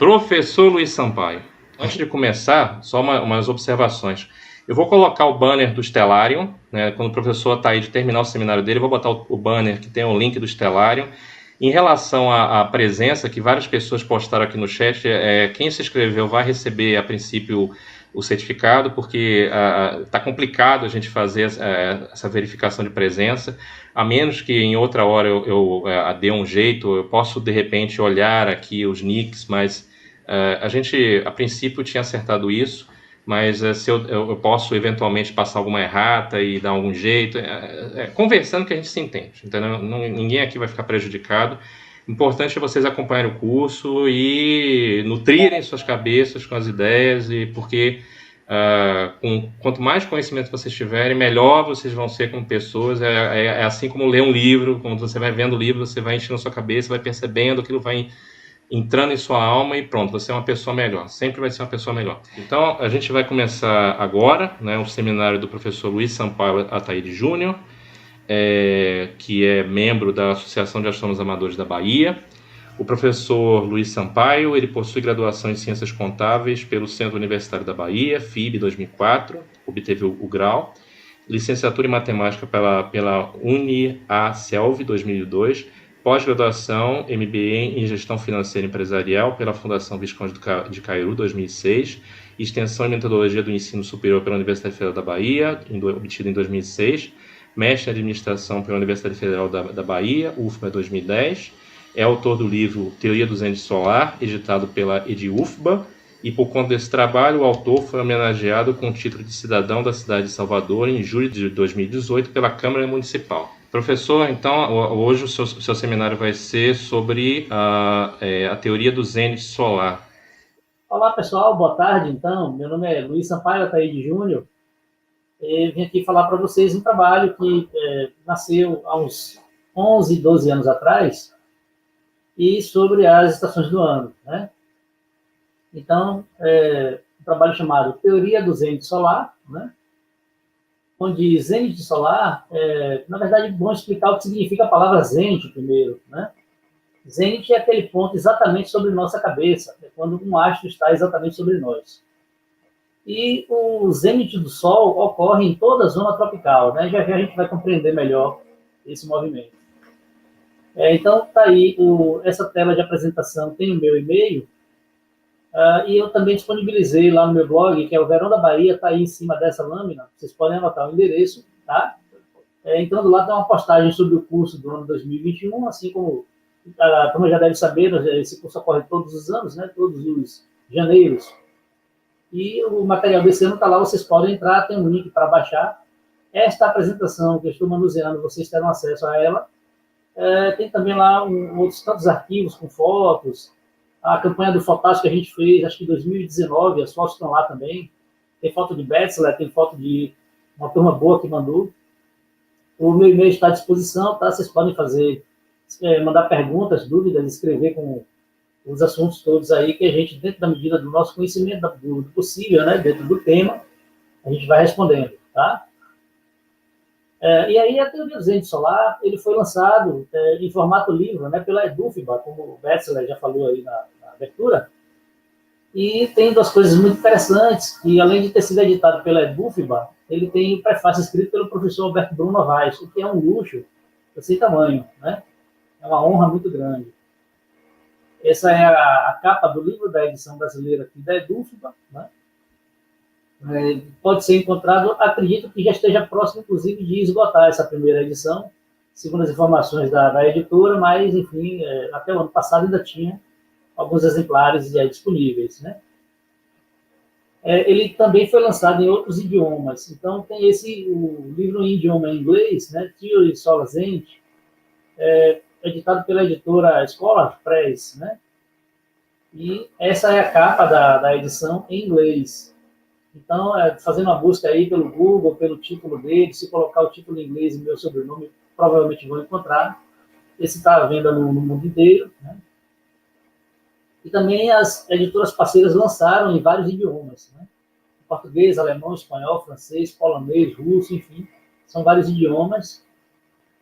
Professor Luiz Sampaio, antes de começar, só umas observações. Eu vou colocar o banner do Stellarium, né? Quando o professor Ataíde terminar o seminário dele, eu vou botar o banner que tem o link do Stellarium. Em relação à presença, que várias pessoas postaram aqui no chat, quem se inscreveu vai receber, a princípio, o certificado, porque está complicado a gente fazer essa verificação de presença, a menos que em outra hora eu dê um jeito, eu posso, de repente, olhar aqui os nicks, mas a gente, a princípio, tinha acertado isso, mas se eu posso eventualmente passar alguma errata e dar algum jeito, conversando que a gente se entende, entendeu? Ninguém aqui vai ficar prejudicado. Importante é vocês acompanharem o curso e nutrirem suas cabeças com as ideias, e porque quanto mais conhecimento vocês tiverem, melhor vocês vão ser como pessoas. É assim como ler um livro, quando você vai vendo o livro, você vai enchendo a sua cabeça, vai percebendo, aquilo vai entrando em sua alma e pronto, você é uma pessoa melhor, sempre vai ser uma pessoa melhor. Então, a gente vai começar agora, né, o seminário do professor Luiz Sampaio Ataíde Júnior, que é membro da Associação de Astrônomos Amadores da Bahia. O professor Luiz Sampaio, ele possui graduação em Ciências Contábeis pelo Centro Universitário da Bahia, FIB 2004, obteve o grau, licenciatura em Matemática pela UniAselv 2002, pós-graduação, MBA em Gestão Financeira Empresarial pela Fundação Visconde de Caiuru, 2006, extensão em Metodologia do Ensino Superior pela Universidade Federal da Bahia, obtida em 2006, mestre em Administração pela Universidade Federal da Bahia, UFBA, 2010, é autor do livro Teoria do Zênite Solar, editado pela EDUFBA, e por conta desse trabalho, o autor foi homenageado com o título de cidadão da cidade de Salvador em julho de 2018 pela Câmara Municipal. Professor, então, hoje o seu seminário vai ser sobre a teoria do zênite solar. Olá, pessoal, boa tarde, então. Meu nome é Luiz Sampaio Ataíde Júnior. Eu vim aqui falar para vocês um trabalho que nasceu há uns 11, 12 anos atrás, e sobre as estações do ano, né? Então, um trabalho chamado Teoria do Zênite Solar, né? Onde zênite solar, na verdade, é bom explicar o que significa a palavra zênite primeiro, né? Zênite é aquele ponto exatamente sobre nossa cabeça, é quando um astro está exatamente sobre nós. E o zênite do Sol ocorre em toda a zona tropical, né? Já a gente vai compreender melhor esse movimento. Então, está aí, essa tela de apresentação tem o meu e-mail, e eu também disponibilizei lá no meu blog, que é o Verão da Bahia, está aí em cima dessa lâmina, vocês podem anotar o endereço, tá? Então, do lado tem uma postagem sobre o curso do ano 2021, assim como já deve saber, esse curso ocorre todos os anos, né? Todos os janeiros. E o material desse ano está lá, vocês podem entrar, tem um link para baixar. Esta apresentação que eu estou manuseando, vocês terão acesso a ela. Tem também lá outros tantos arquivos com fotos, a campanha do Fotástico que a gente fez, acho que em 2019, as fotos estão lá também. Tem foto de Betzler, tem foto de uma turma boa que mandou. O meu e-mail está à disposição, tá? Vocês podem mandar perguntas, dúvidas, escrever com os assuntos todos aí que a gente, dentro da medida do nosso conhecimento, do possível, né, dentro do tema, a gente vai respondendo, tá? E aí a teoria do zênite solar, ele foi lançado em formato livro, né, pela EDUFBA, como o Betzler já falou aí na abertura, e tem duas coisas muito interessantes, que além de ter sido editado pela EDUFBA, ele tem o prefácio escrito pelo professor Alberto Bruno Novaes, o que é um luxo desse tamanho, né? É uma honra muito grande. Essa é a capa do livro da edição brasileira aqui da EDUFBA, né? Pode ser encontrado, acredito que já esteja próximo, inclusive, de esgotar essa primeira edição, segundo as informações da editora, mas, enfim, até o ano passado ainda tinha alguns exemplares disponíveis, né? Ele também foi lançado em outros idiomas, então tem o livro em idioma inglês, né, Theory Solar Zênite, editado pela editora Scholar Press, né? E essa é a capa da edição em inglês. Então, fazendo uma busca aí pelo Google, pelo título dele, se colocar o título em inglês e meu sobrenome, provavelmente vão encontrar. Esse está à venda no mundo inteiro, né? E também as editoras parceiras lançaram em vários idiomas, né? Português, alemão, espanhol, francês, polonês, russo, enfim, são vários idiomas.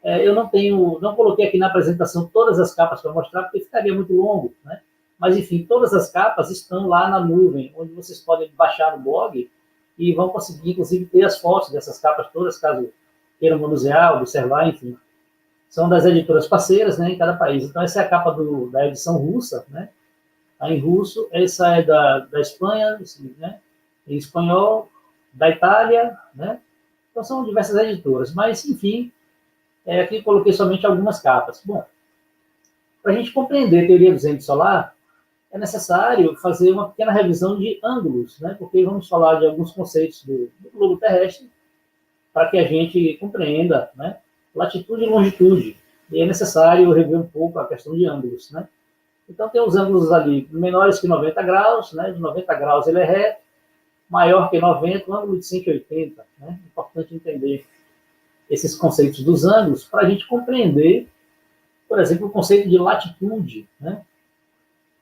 Eu não coloquei aqui na apresentação todas as capas para mostrar, porque ficaria muito longo, né? Mas, enfim, todas as capas estão lá na nuvem, onde vocês podem baixar no blog e vão conseguir, inclusive, ter as fotos dessas capas todas, caso queiram manusear, observar, enfim. São das editoras parceiras, né, em cada país. Então, essa é a capa da edição russa, né? Em russo, essa é da Espanha, né? Em espanhol, da Itália, né? Então, são diversas editoras. Mas, enfim, aqui eu coloquei somente algumas capas. Bom, para a gente compreender a teoria do vento solar, é necessário fazer uma pequena revisão de ângulos, né? Porque vamos falar de alguns conceitos do globo terrestre para que a gente compreenda, né? Latitude e longitude. E é necessário rever um pouco a questão de ângulos, né? Então, tem os ângulos ali menores que 90 graus, né? De 90 graus ele é reto, maior que 90, um ângulo de 180, né? Importante entender esses conceitos dos ângulos para a gente compreender, por exemplo, o conceito de latitude, né?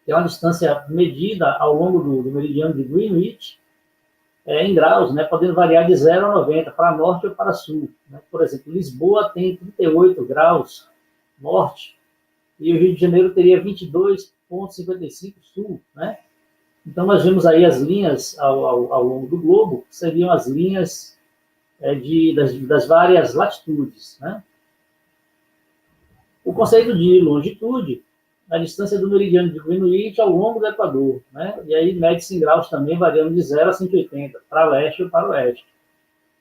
Que é uma distância medida ao longo do meridiano de Greenwich, em graus, né? Podendo variar de 0 a 90, para norte ou para sul, né? Por exemplo, Lisboa tem 38 graus norte, e o Rio de Janeiro teria 22,55 sul, né? Então, nós vemos aí as linhas ao longo do globo, que seriam as linhas das várias latitudes, né? O conceito de longitude, a distância do meridiano de Greenwich ao longo do Equador, né? E aí mede-se em graus também, variando de 0 a 180, para leste ou para oeste.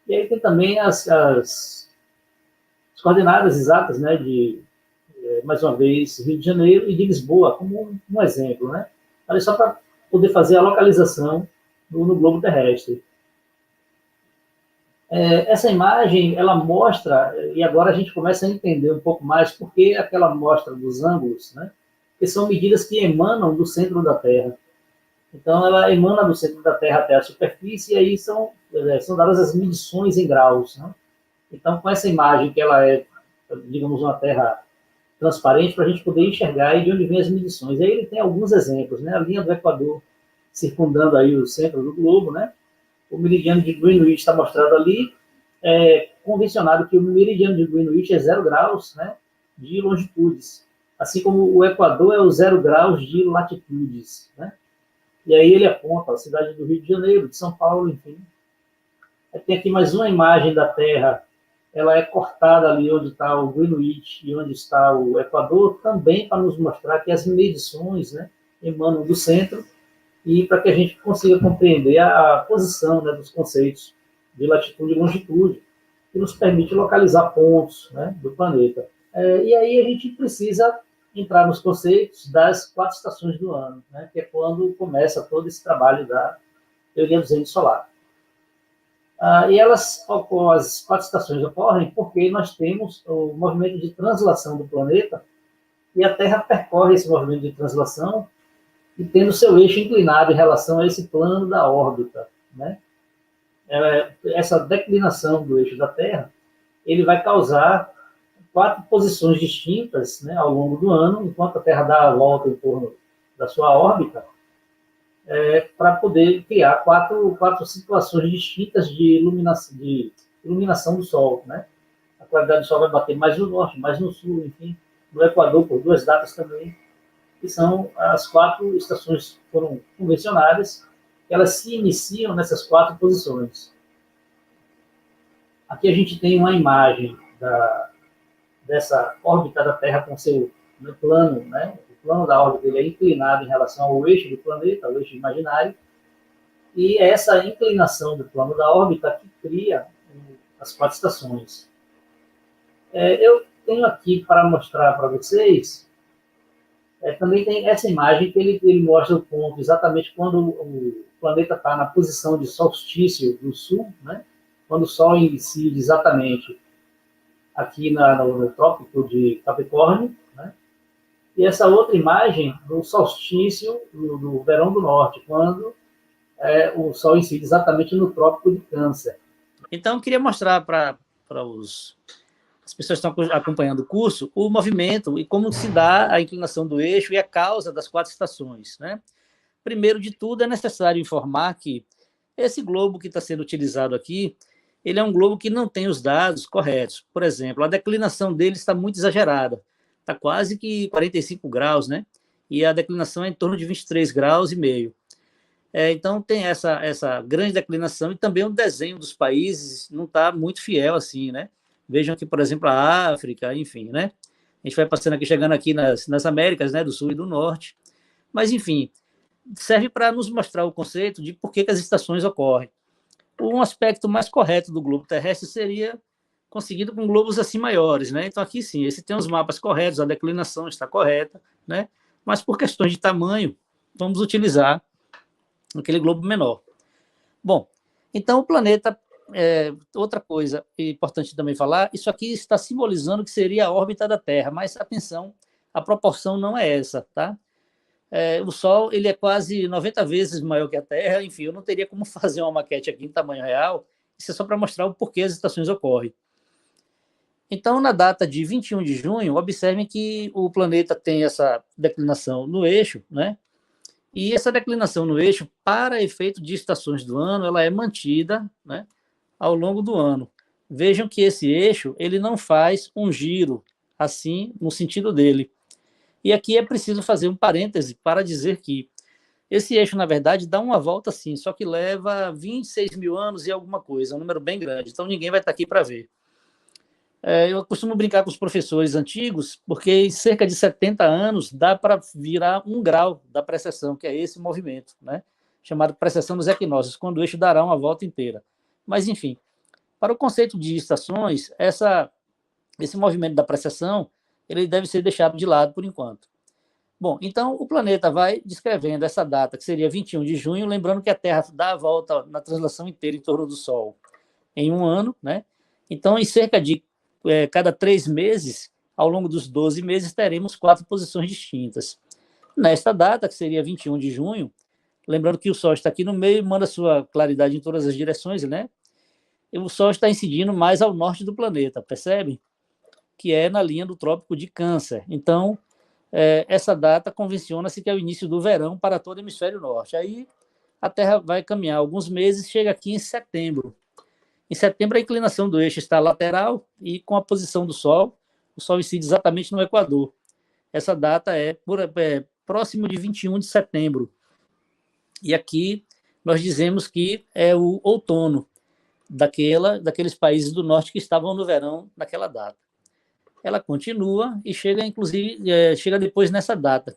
E aí tem também as coordenadas exatas, né, mais uma vez, Rio de Janeiro e de Lisboa, como um exemplo, né? Mas só para poder fazer a localização no globo terrestre. Essa imagem, ela mostra, e agora a gente começa a entender um pouco mais por que aquela mostra dos ângulos, né? Que são medidas que emanam do centro da Terra. Então, ela emana do centro da Terra até a superfície, e aí são dadas as medições em graus, né? Então, com essa imagem, que ela é, digamos, uma Terra transparente, para a gente poder enxergar aí de onde vem as medições. Aí ele tem alguns exemplos, né? A linha do Equador circundando aí o centro do globo, né? O meridiano de Greenwich está mostrado ali, convencionado que o meridiano de Greenwich é 0 graus, né, de longitudes, assim como o Equador é o 0 graus de latitudes, né? E aí ele aponta a cidade do Rio de Janeiro, de São Paulo, enfim. Tem aqui mais uma imagem da Terra, ela é cortada ali onde está o Greenwich e onde está o Equador, também para nos mostrar que as medições, né, emanam do centro, e para que a gente consiga compreender a posição, né, dos conceitos de latitude e longitude, que nos permite localizar pontos, né, do planeta. E aí a gente precisa entrar nos conceitos das 4 estações do ano, né, que é quando começa todo esse trabalho da teoria do vento solar. E as 4 estações ocorrem porque nós temos o movimento de translação do planeta, e a Terra percorre esse movimento de translação e tendo seu eixo inclinado em relação a esse plano da órbita, né? Essa declinação do eixo da Terra, ele vai causar 4 posições distintas, né, ao longo do ano, enquanto a Terra dá a volta em torno da sua órbita, para poder criar quatro situações distintas de iluminação do Sol, né? A claridade do Sol vai bater mais no norte, mais no sul, enfim, no Equador por 2 datas também, que são as 4 estações que foram convencionadas, elas se iniciam nessas 4 posições. Aqui a gente tem uma imagem dessa órbita da Terra com seu plano, né? O plano da órbita ele é inclinado em relação ao eixo do planeta, ao eixo imaginário, e é essa inclinação do plano da órbita que cria as 4 estações. Eu tenho aqui para mostrar para vocês. Também tem essa imagem que ele mostra o ponto exatamente quando o planeta está na posição de solstício do sul, né? Quando o Sol incide exatamente aqui no trópico de Capricórnio, né? E essa outra imagem do solstício do verão do norte, quando o Sol incide exatamente no trópico de Câncer. Então, eu queria mostrar para as pessoas que estão acompanhando o curso, o movimento e como se dá a inclinação do eixo e a causa das 4 estações, né? Primeiro de tudo, é necessário informar que esse globo que está sendo utilizado aqui, ele é um globo que não tem os dados corretos. Por exemplo, a declinação dele está muito exagerada, está quase que 45 graus, né? e a declinação é em torno de 23 graus e meio. Então, tem essa grande declinação e também o desenho dos países não está muito fiel assim, né? Vejam aqui, por exemplo, a África, enfim, né? A gente vai passando aqui, chegando aqui nas Américas, né, do Sul e do Norte. Mas, enfim, serve para nos mostrar o conceito de por que as estações ocorrem. Um aspecto mais correto do globo terrestre seria conseguido com globos assim maiores, né? Então, aqui sim, esse tem os mapas corretos, a declinação está correta, né? Mas por questões de tamanho, vamos utilizar aquele globo menor. Bom, então o planeta, outra coisa importante também falar, isso aqui está simbolizando que seria a órbita da Terra, mas atenção, a proporção não é essa, tá? O Sol ele é quase 90 vezes maior que a Terra, enfim, eu não teria como fazer uma maquete aqui em tamanho real, isso é só para mostrar o porquê as estações ocorrem. Então, na data de 21 de junho, observem que o planeta tem essa declinação no eixo, né? E essa declinação no eixo, para efeito de estações do ano, ela é mantida, né, ao longo do ano. Vejam que esse eixo ele não faz um giro assim no sentido dele. E aqui é preciso fazer um parêntese para dizer que esse eixo, na verdade, dá uma volta sim, só que leva 26 mil anos e alguma coisa, um número bem grande, então ninguém vai estar aqui para ver. Eu costumo brincar com os professores antigos, porque em cerca de 70 anos dá para virar 1 grau da precessão, que é esse movimento, né? Chamado precessão dos equinócios, quando o eixo dará uma volta inteira. Mas, enfim, para o conceito de estações, esse movimento da precessão ele deve ser deixado de lado por enquanto. Bom, então o planeta vai descrevendo essa data, que seria 21 de junho, lembrando que a Terra dá a volta na translação inteira em torno do Sol em um ano, né? Então, em cerca de cada 3 meses, ao longo dos 12 meses, teremos 4 posições distintas. Nesta data, que seria 21 de junho, lembrando que o Sol está aqui no meio, manda sua claridade em todas as direções, né? E o Sol está incidindo mais ao norte do planeta, percebe? Que é na linha do Trópico de Câncer. Então, essa data convenciona-se que é o início do verão para todo o hemisfério norte. Aí a Terra vai caminhar alguns meses, chega aqui em setembro. Em setembro, a inclinação do eixo está lateral e com a posição do Sol, o Sol incide exatamente no Equador. Essa data é próximo de 21 de setembro. E aqui nós dizemos que é o outono daqueles países do norte que estavam no verão naquela data. Ela continua e chega, inclusive, chega depois nessa data,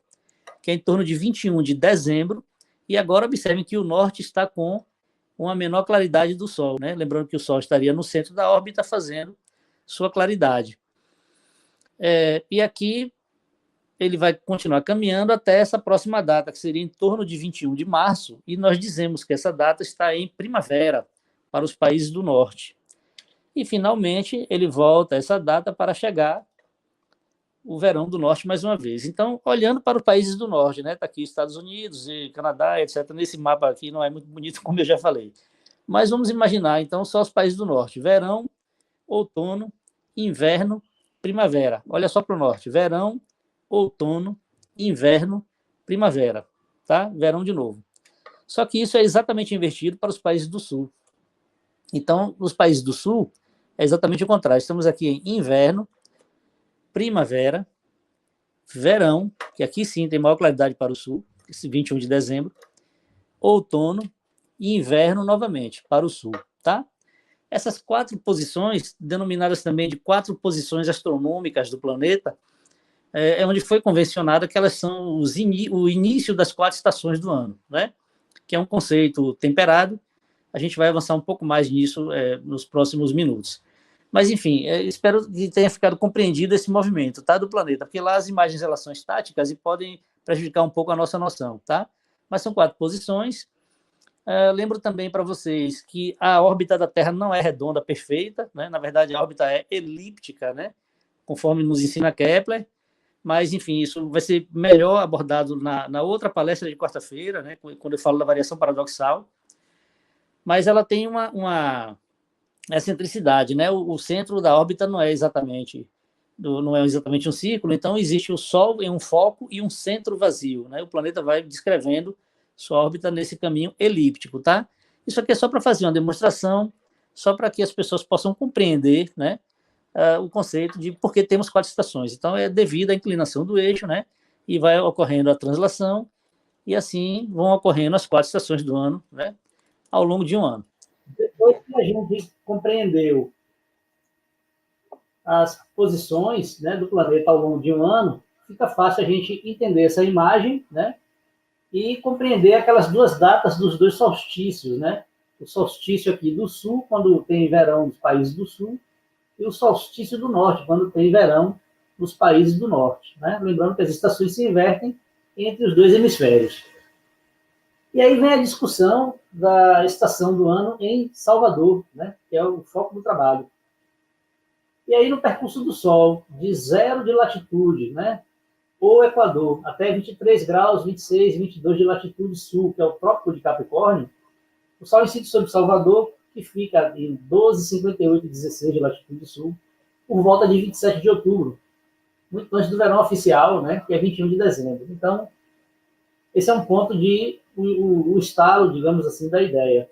que é em torno de 21 de dezembro, e agora observem que o norte está com uma menor claridade do Sol, né? Lembrando que o Sol estaria no centro da órbita fazendo sua claridade. E aqui ele vai continuar caminhando até essa próxima data, que seria em torno de 21 de março, e nós dizemos que essa data está em primavera para os países do norte. E, finalmente, ele volta a essa data para chegar o verão do norte mais uma vez. Então, olhando para os países do norte, né? Está aqui Estados Unidos e Canadá, etc. Nesse mapa aqui não é muito bonito, como eu já falei. Mas vamos imaginar, então, só os países do norte. Verão, outono, inverno, primavera. Olha só para o norte. Verão, outono, inverno, primavera. Tá? Verão de novo. Só que isso é exatamente invertido para os países do sul. Então, os países do sul é exatamente o contrário. Estamos aqui em inverno, primavera, verão, que aqui sim tem maior claridade para o sul, esse 21 de dezembro, outono e inverno novamente para o sul, tá? Essas 4 posições, denominadas também de 4 posições astronômicas do planeta, é onde foi convencionada que elas são o início das 4 estações do ano, né? Que é um conceito temperado. A gente vai avançar um pouco mais nisso nos próximos minutos. Mas, enfim, espero que tenha ficado compreendido esse movimento, tá, do planeta, porque lá as imagens elas são estáticas e podem prejudicar um pouco a nossa noção, tá? Mas são 4 posições. Lembro também para vocês que a órbita da Terra não é redonda perfeita, né? Na verdade, a órbita é elíptica, né? Conforme nos ensina Kepler. Mas, enfim, isso vai ser melhor abordado na outra palestra de quarta-feira, né? Quando eu falo da variação paradoxal. Mas ela tem uma excentricidade, né? O centro da órbita não é exatamente um círculo, então existe o Sol em um foco e um centro vazio, né? O planeta vai descrevendo sua órbita nesse caminho elíptico, tá? Isso aqui é só para fazer uma demonstração, só para que as pessoas possam compreender, né, o conceito de por que temos 4 estações. Então, é devido à inclinação do eixo, né? e vai ocorrendo a translação, e assim vão ocorrendo as 4 estações do ano, né, ao longo de um ano. Depois que a gente compreendeu as posições, né, do planeta ao longo de um ano, fica fácil a gente entender essa imagem, né, e compreender aquelas duas datas dos dois solstícios, né? O solstício aqui do sul, quando tem verão nos países do sul, e o solstício do norte, quando tem verão nos países do norte, né? Lembrando que as estações se invertem entre os dois hemisférios. E aí vem a discussão da estação do ano em Salvador, né? Que é o foco do trabalho. E aí, no percurso do Sol, de 0 de latitude, né, o Equador, até 23 graus, 26, 22 de latitude sul, que é o Trópico de Capricórnio, o Sol incide sobre Salvador, que fica em 12, 58 e 16 de latitude sul, por volta de 27 de outubro, muito antes do verão oficial, né, que é 21 de dezembro. Então, esse é um ponto de o estalo, digamos assim, da ideia.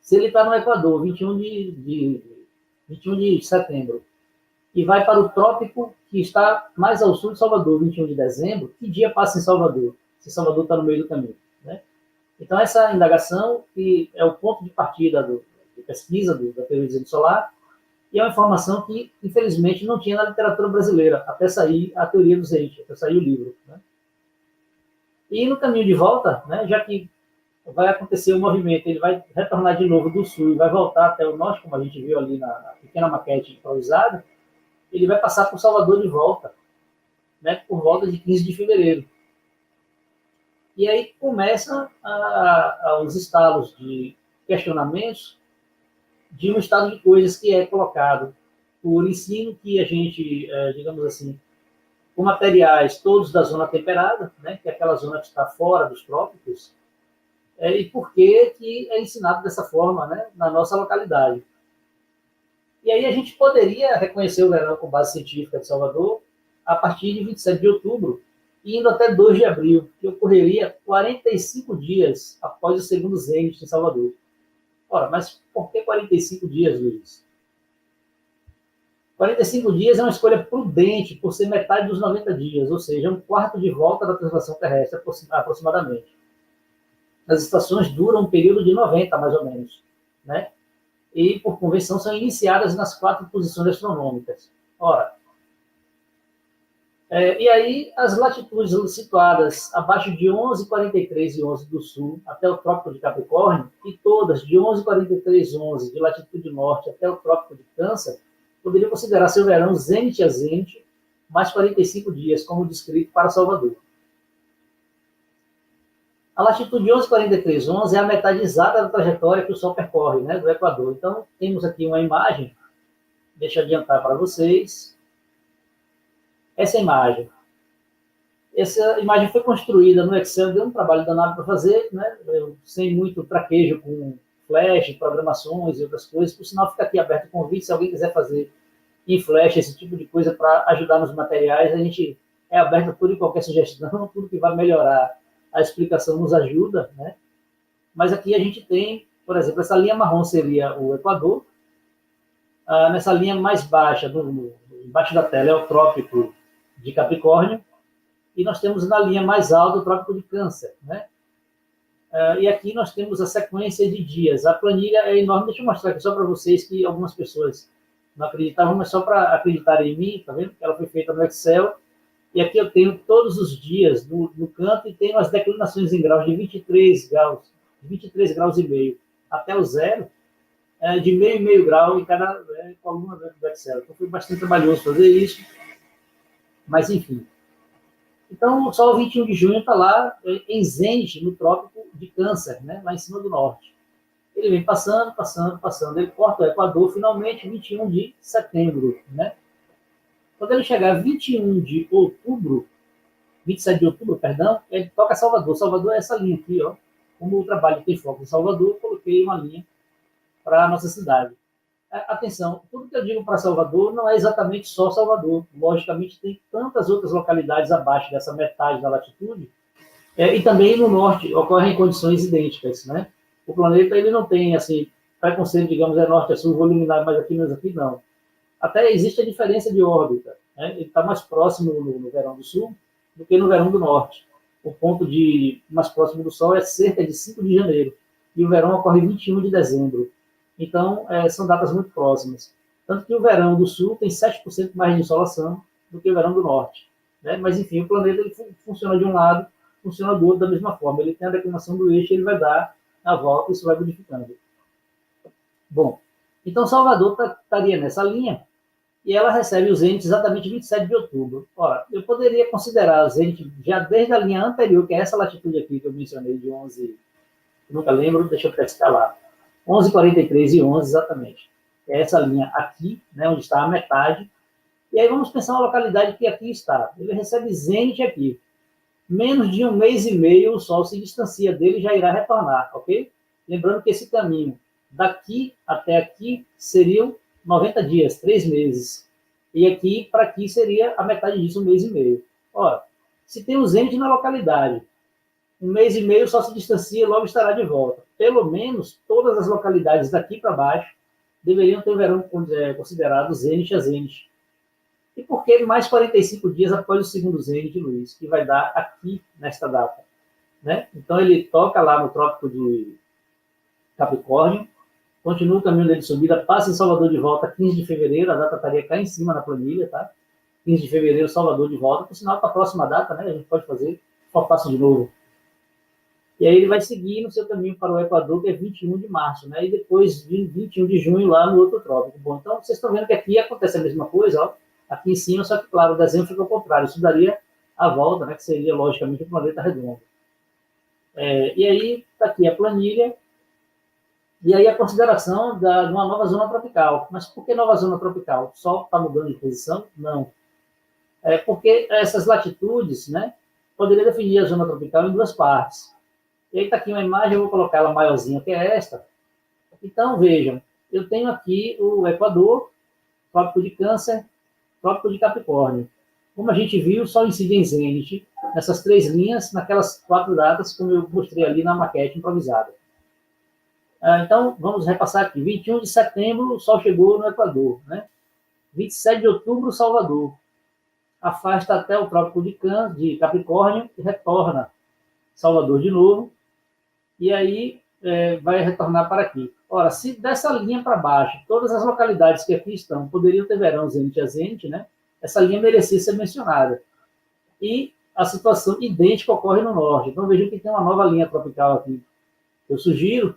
Se ele está no Equador, 21 de setembro, e vai para o trópico, que está mais ao sul de Salvador, 21 de dezembro, que dia passa em Salvador, se Salvador está no meio do caminho, né? Então, essa indagação, que é o ponto de partida de pesquisa da teoria do desvio solar, e é uma informação que, infelizmente, não tinha na literatura brasileira, até sair a teoria do Zenit, até sair o livro, né? E no caminho de volta, né, já que vai acontecer o movimento, ele vai retornar de novo do sul e vai voltar até o norte, como a gente viu ali na pequena maquete improvisada, ele vai passar por Salvador de volta, né, por volta de 15 de fevereiro. E aí começam os estalos de questionamentos de um estado de coisas que é colocado por ensino que a gente, digamos assim, com materiais todos da zona temperada, né, que é aquela zona que está fora dos trópicos, e por que é ensinado dessa forma, né, na nossa localidade. E aí a gente poderia reconhecer o verão com base científica de Salvador a partir de 27 de outubro, indo até 2 de abril, que ocorreria 45 dias após o segundo zênite em Salvador. Ora, mas por que 45 dias, Luiz? 45 dias é uma escolha prudente, por ser metade dos 90 dias, ou seja, um quarto de volta da translação terrestre, aproximadamente. As estações duram um período de 90, mais ou menos, né? E, por convenção, são iniciadas nas 4 posições astronômicas. Ora, e aí as latitudes situadas abaixo de 11,43 e 11 do sul, até o Trópico de Capricórnio, e todas de 11,43 e 11 de latitude norte até o Trópico de Câncer, poderiam considerar seu verão zênite a zênite, mais 45 dias, como descrito para Salvador. A latitude 11,43,11 é a metade exata da trajetória que o Sol percorre, né, do Equador. Então, temos aqui uma imagem, deixa eu adiantar para vocês. Essa imagem foi construída no Excel, deu um trabalho danado para fazer, né, sem muito traquejo com Flash, programações e outras coisas. Por sinal, fica aqui aberto o convite, se alguém quiser fazer em Flash esse tipo de coisa para ajudar nos materiais, a gente é aberto a tudo e qualquer sugestão, tudo que vai melhorar a explicação nos ajuda, né? Mas aqui a gente tem, por exemplo, essa linha marrom seria o Equador, nessa linha mais baixa, embaixo da tela, é o Trópico de Capricórnio, e nós temos na linha mais alta o Trópico de Câncer, né? E aqui nós temos a sequência de dias. A planilha é enorme, deixa eu mostrar aqui só para vocês, que algumas pessoas não acreditavam, mas só para acreditarem em mim, tá vendo? Ela foi feita no Excel. E aqui eu tenho todos os dias no canto e tenho as declinações em graus de 23 graus e meio até o zero, de meio e meio grau em cada coluna do Excel. Então foi bastante trabalhoso fazer isso, mas enfim. Então, só o 21 de junho está lá em zênite, no Trópico de Câncer, né, lá em cima do norte. Ele vem passando. Ele corta o Equador, finalmente, 21 de setembro, né? Quando ele chegar 21 de outubro, 27 de outubro, perdão, ele toca Salvador. Salvador é essa linha aqui, ó. Como o trabalho tem foco em Salvador, eu coloquei uma linha para a nossa cidade. Atenção, tudo que eu digo para Salvador não é exatamente só Salvador. Logicamente, tem tantas outras localidades abaixo dessa metade da latitude, e também no norte ocorrem condições idênticas, né? O planeta ele não tem, assim, preconceito, digamos, é norte, é sul, vou eliminar mais aqui, não. Até existe a diferença de órbita, né? Ele está mais próximo no verão do sul, do que no verão do norte. O ponto mais próximo do Sol é cerca de 5 de janeiro, e o verão ocorre 21 de dezembro. Então, são datas muito próximas. Tanto que o verão do Sul tem 7% mais de insolação do que o verão do Norte. Né? Mas, enfim, o planeta ele funciona de um lado, funciona do outro da mesma forma. Ele tem a declinação do eixo, ele vai dar a volta e isso vai modificando. Bom, então Salvador estaria nessa linha, e ela recebe o zênite exatamente 27 de outubro. Ora, eu poderia considerar o zênite já desde a linha anterior, que é essa latitude aqui que eu mencionei, de 11, nunca lembro, deixa eu pescar lá, 11,43 e 11 exatamente. É essa linha aqui, né, onde está a metade. E aí vamos pensar uma localidade que aqui está. Ele recebe zênite aqui. Menos de 1 mês e meio o Sol se distancia dele e já irá retornar, ok? Lembrando que esse caminho daqui até aqui seriam 90 dias, 3 meses. E aqui para aqui seria a metade disso, 1 mês e meio. Ora, se tem o zênite na localidade, 1 mês e meio só se distancia e logo estará de volta. Pelo menos todas as localidades daqui para baixo deveriam ter o verão considerado zênite a zênite. E por que mais 45 dias após o segundo zênite, Luiz, que vai dar aqui nesta data? Né? Então ele toca lá no Trópico de Capricórnio, continua o caminho dele de subida, passa em Salvador de volta 15 de fevereiro, a data estaria cá em cima na planilha, tá? 15 de fevereiro, Salvador de volta, por sinal, para a próxima data, né? A gente pode fazer, passo de novo. E aí ele vai seguir no seu caminho para o Equador, que é 21 de março, né? E depois 21 de junho lá no outro trópico. Bom, então vocês estão vendo que aqui acontece a mesma coisa, ó, aqui em cima, só que, claro, o desenho fica ao contrário. Isso daria a volta, né? Que seria, logicamente, o planeta redondo. E aí, está aqui a planilha, e aí a consideração de uma nova zona tropical. Mas por que nova zona tropical? O Sol está mudando de posição? Não. Porque essas latitudes, né? Poderia definir a zona tropical em duas partes. E aí está aqui uma imagem, eu vou colocar ela maiorzinha, que é esta. Então, vejam, eu tenho aqui o Equador, Trópico de Câncer, Trópico de Capricórnio. Como a gente viu, o Sol incide em zênite nessas 3 linhas, naquelas 4 datas, como eu mostrei ali na maquete improvisada. Então, vamos repassar aqui. 21 de setembro, o Sol chegou no Equador. Né? 27 de outubro, Salvador. Afasta até o Trópico de Capricórnio e retorna Salvador de novo. E aí vai retornar para aqui. Ora, se dessa linha para baixo, todas as localidades que aqui estão poderiam ter verão zênite a zênite, né? Essa linha merecia ser mencionada. E a situação idêntica ocorre no norte. Então, vejam que tem uma nova linha tropical aqui. Eu sugiro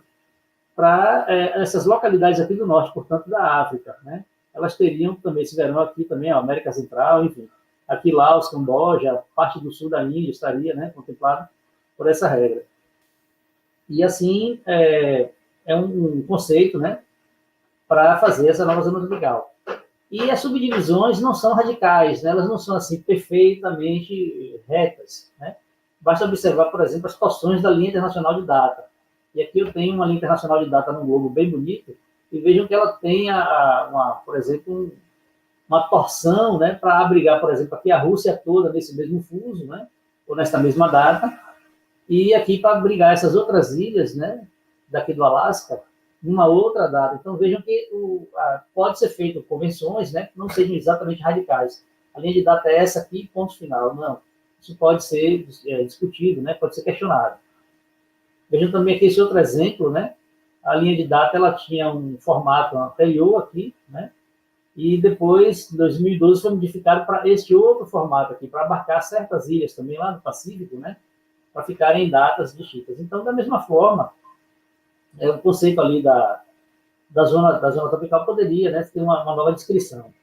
para essas localidades aqui do norte, portanto, da África, né? Elas teriam também esse verão aqui também, a América Central, enfim. Aqui, Laos, Camboja, parte do sul da Índia estaria, né, contemplado por essa regra. E assim, é um conceito, né, para fazer essa nova zona tropical. E as subdivisões não são radicais, né, elas não são assim perfeitamente retas, né? Basta observar, por exemplo, as torções da linha internacional de data. E aqui eu tenho uma linha internacional de data num globo bem bonito, e vejam que ela tem, por exemplo, uma torção, né, para abrigar, por exemplo, aqui a Rússia toda nesse mesmo fuso, né, ou nesta mesma data, e aqui para abrigar essas outras ilhas, né, daqui do Alasca, numa outra data. Então vejam que pode ser feito convenções, né, que não sejam exatamente radicais. A linha de data é essa aqui, ponto final. Não, isso pode ser discutido, né, pode ser questionado. Vejam também aqui esse outro exemplo, né, a linha de data ela tinha um formato anterior aqui, né, e depois, em 2012, foi modificado para este outro formato aqui, para abarcar certas ilhas também lá no Pacífico, né, para ficarem em datas distintas. Então, da mesma forma, o conceito ali da zona tropical poderia, né, ter uma nova descrição.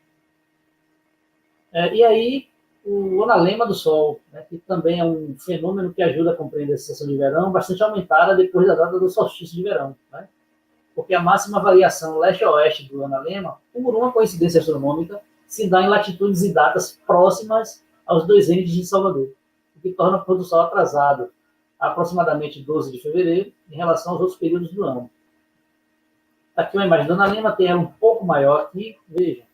E aí, o onalema do Sol, né, que também é um fenômeno que ajuda a compreender a estação de verão, bastante aumentada depois da data do solstício de verão, né? Porque a máxima variação leste-oeste do onalema, por uma coincidência astronômica, se dá em latitudes e datas próximas aos 2 zênites de Salvador, o que torna o pôr do Sol atrasado aproximadamente 12 de fevereiro em relação aos outros períodos do ano. Aqui uma imagem do onalema, tem ela um pouco maior aqui, vejam.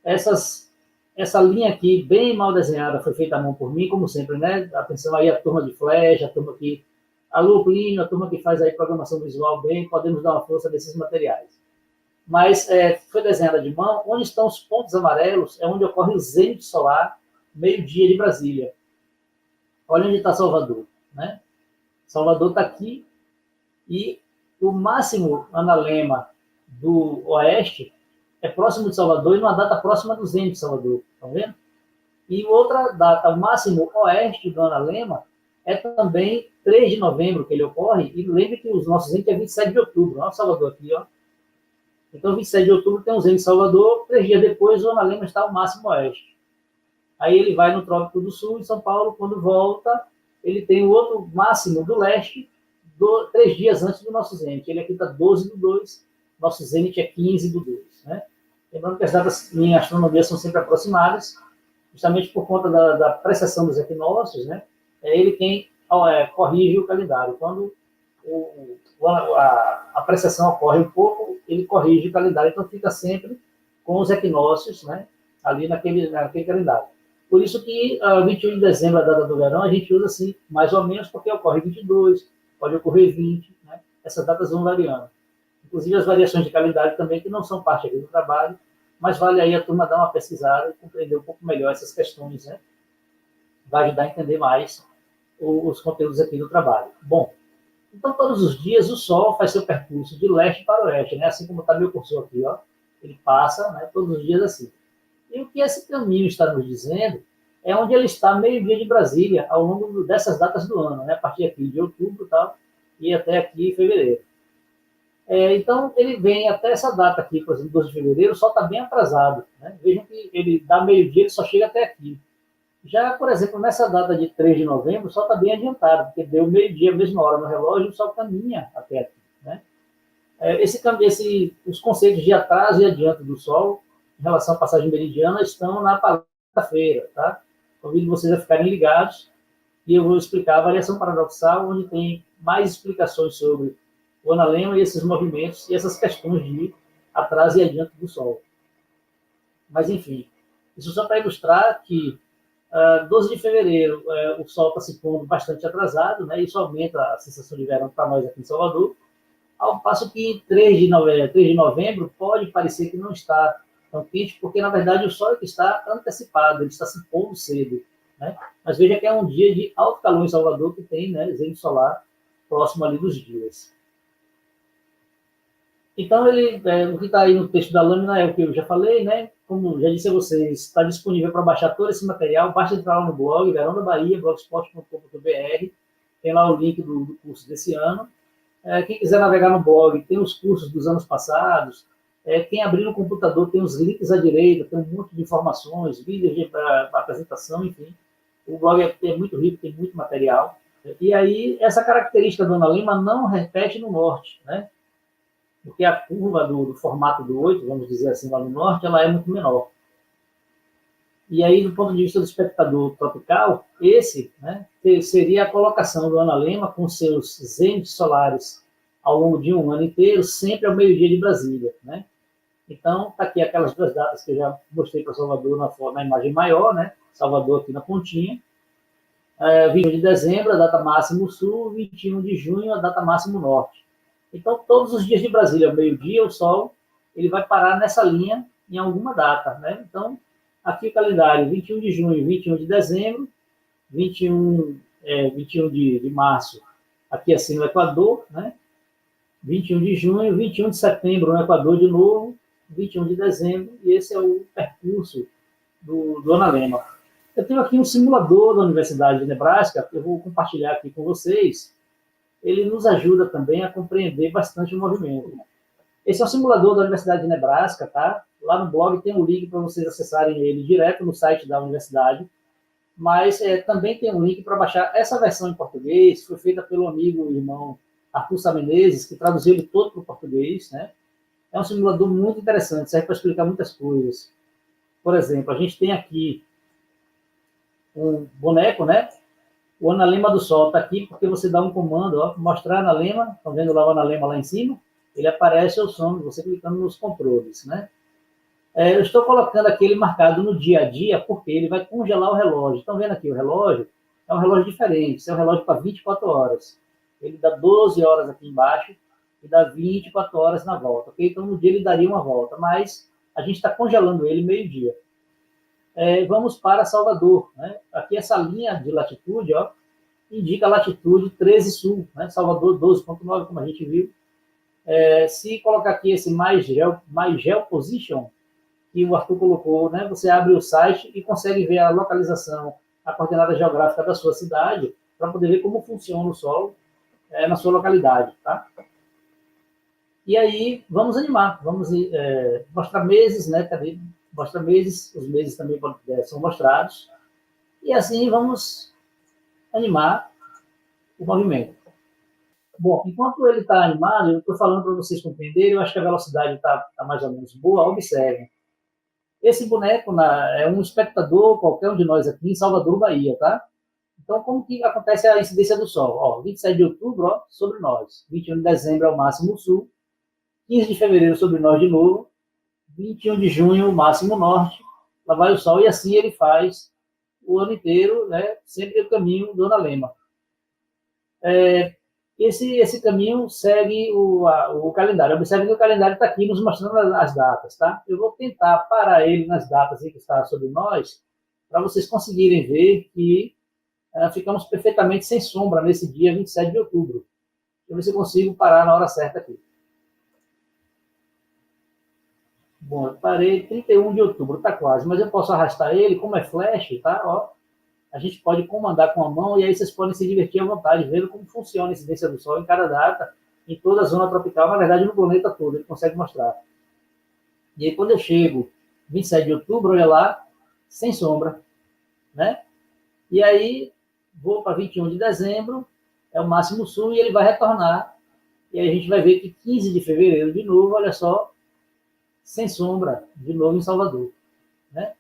Essa linha aqui, bem mal desenhada, foi feita à mão por mim, como sempre, né? Atenção aí a turma de Flash, a turma que... Alô, Plínio, a turma que faz aí programação visual bem, podemos dar uma força desses materiais. Mas foi desenhada de mão. Onde estão os pontos amarelos é onde ocorre o zênite solar, meio-dia de Brasília. Olha onde está Salvador, né? Salvador está aqui e o máximo analema do oeste é próximo de Salvador e numa data próxima do zenit de Salvador, estão vendo? E outra data, o máximo oeste do analema é também 3 de novembro que ele ocorre, e lembre que os nossos zenit é 27 de outubro, olha o Salvador aqui, ó. Então, 27 de outubro tem um zenit em Salvador, 3 dias depois o analema está ao máximo oeste. Aí ele vai no Trópico do Sul, em São Paulo, quando volta, ele tem o outro máximo do leste, 3 dias antes do nosso zenit. Ele aqui está 12 do 2, nosso zenit é 15 do 2. Né? Lembrando que as datas em astronomia são sempre aproximadas, justamente por conta da precessão dos equinócios, né? Ele quem corrige o calendário. Quando a precessão ocorre um pouco, ele corrige o calendário, então fica sempre com os equinócios, né? Ali naquele calendário. Por isso que 21 de dezembro, a data do verão, a gente usa assim, mais ou menos, porque ocorre 22, pode ocorrer 20, né? Essas datas vão variando. Inclusive as variações de calendário também, que não são parte aqui do trabalho, mas vale aí a turma dar uma pesquisada e compreender um pouco melhor essas questões, né? Vai ajudar a entender mais os conteúdos aqui do trabalho. Bom, então todos os dias o Sol faz seu percurso de leste para oeste, né? Assim como está meu cursor aqui, ó. Ele passa, né, todos os dias assim. E o que esse caminho está nos dizendo é onde ele está meio-dia de Brasília, ao longo dessas datas do ano, né? A partir aqui de outubro, tal, e até aqui em fevereiro. Então, ele vem até essa data aqui, por exemplo, 12 de fevereiro, o Sol está bem atrasado. Né? Vejam que ele dá meio-dia, ele só chega até aqui. Já, por exemplo, nessa data de 3 de novembro, o Sol está bem adiantado, porque deu meio-dia, a mesma hora no relógio, o Sol caminha até aqui. Né? Os conceitos de atraso e adianto do Sol, em relação à passagem meridiana, estão na palestra-feira. Tá? Convido vocês a ficarem ligados, e eu vou explicar a variação paradoxal, onde tem mais explicações sobre o analema e esses movimentos e essas questões de atraso e adianto do Sol. Mas, enfim, isso só para ilustrar que 12 de fevereiro o Sol está se pondo bastante atrasado, né? Isso aumenta a sensação de verão para nós aqui em Salvador, ao passo que 3 de novembro pode parecer que não está tão quente, porque, na verdade, o Sol é que está antecipado, ele está se pondo cedo. Né? Mas veja que é um dia de alto calor em Salvador, que tem, né, zenit solar próximo ali dos dias. Então, o que está aí no texto da lâmina é o que eu já falei, né? Como já disse a vocês, está disponível para baixar todo esse material, basta entrar lá no blog, Verão da Bahia, blogspot.com.br, tem lá o link do curso desse ano. Quem quiser navegar no blog, tem os cursos dos anos passados. Quem abrir no computador tem os links à direita, tem um monte de informações, vídeos de apresentação, enfim. O blog é muito rico, tem muito material. E aí, essa característica do analema não repete no norte, né? Porque a curva do formato do 8, vamos dizer assim, lá no norte, ela é muito menor. E aí, do ponto de vista do espectador tropical, esse, né, seria a colocação do analema com seus zenites solares ao longo de um ano inteiro, sempre ao meio-dia de Brasília. Né? Então, está aqui aquelas duas datas que eu já mostrei para Salvador na imagem maior, né? Salvador aqui na pontinha. 21 de dezembro, a data máxima sul, 21 de junho, a data máxima norte. Então, todos os dias de Brasília, ao meio-dia, o Sol ele vai parar nessa linha em alguma data. Né? Então, aqui o calendário, 21 de junho, 21 de dezembro, 21 de março, aqui assim no Equador, né? 21 de junho, 21 de setembro no Equador de novo, 21 de dezembro, e esse é o percurso do analema. Eu tenho aqui um simulador da Universidade de Nebraska, que eu vou compartilhar aqui com vocês. Ele nos ajuda também a compreender bastante o movimento. Esse é um simulador da Universidade de Nebraska, tá? Lá no blog tem um link para vocês acessarem ele direto no site da universidade, mas também tem um link para baixar essa versão em português, foi feita pelo amigo e irmão Arthur Sá Menezes, que traduziu ele todo para o português, né? É um simulador muito interessante, serve para explicar muitas coisas. Por exemplo, a gente tem aqui um boneco, né? O analema do Sol está aqui porque você dá um comando, ó, mostrar analema, estão vendo lá o analema lá em cima? Ele aparece ao som, você clicando nos controles, né? Eu estou colocando aqui ele marcado no dia a dia, porque ele vai congelar o relógio. Estão vendo aqui o relógio? É um relógio diferente, esse é um relógio para 24 horas. Ele dá 12 horas aqui embaixo e dá 24 horas na volta. Okay? Então, no dia ele daria uma volta, mas a gente está congelando ele meio-dia. vamos para Salvador, né? Aqui essa linha de latitude, ó, indica a latitude 13 sul, né? Salvador 12,9, como a gente viu. Se colocar aqui esse mais geoposition, que o Arthur colocou, né? Você abre o site e consegue ver a localização, a coordenada geográfica da sua cidade, para poder ver como funciona o Sol na sua localidade, tá? E aí, vamos animar, vamos mostrar meses, né? Cadê? Mostra meses, os meses também são mostrados, e assim vamos animar o movimento. Bom, enquanto ele está animado, eu estou falando para vocês compreenderem, eu acho que a velocidade está mais ou menos boa, observem. Esse boneco é um espectador, qualquer um de nós aqui, em Salvador, Bahia, tá? Então, como que acontece a incidência do Sol? Ó, 27 de outubro, ó, sobre nós. 21 de dezembro é o máximo sul. 15 de fevereiro sobre nós de novo. 21 de junho, o máximo norte. Lá vai o Sol, e assim ele faz o ano inteiro, né? Sempre o caminho Dona Lema. Esse caminho segue o calendário. Observe que o calendário está aqui nos mostrando as datas, tá? Eu vou tentar parar ele nas datas que está sobre nós, para vocês conseguirem ver que ficamos perfeitamente sem sombra nesse dia 27 de outubro. Deixa eu ver se eu consigo parar na hora certa aqui. Bom, eu parei 31 de outubro, está quase, mas eu posso arrastar ele, como é flash, tá? Ó, a gente pode comandar com a mão, e aí vocês podem se divertir à vontade, vendo como funciona a incidência do Sol em cada data, em toda a zona tropical, na verdade no planeta todo, ele consegue mostrar. E aí quando eu chego 27 de outubro, olha lá, sem sombra, né? E aí vou para 21 de dezembro, é o máximo sul, e ele vai retornar, e aí a gente vai ver que 15 de fevereiro, de novo, olha só, sem sombra, de novo em Salvador, né?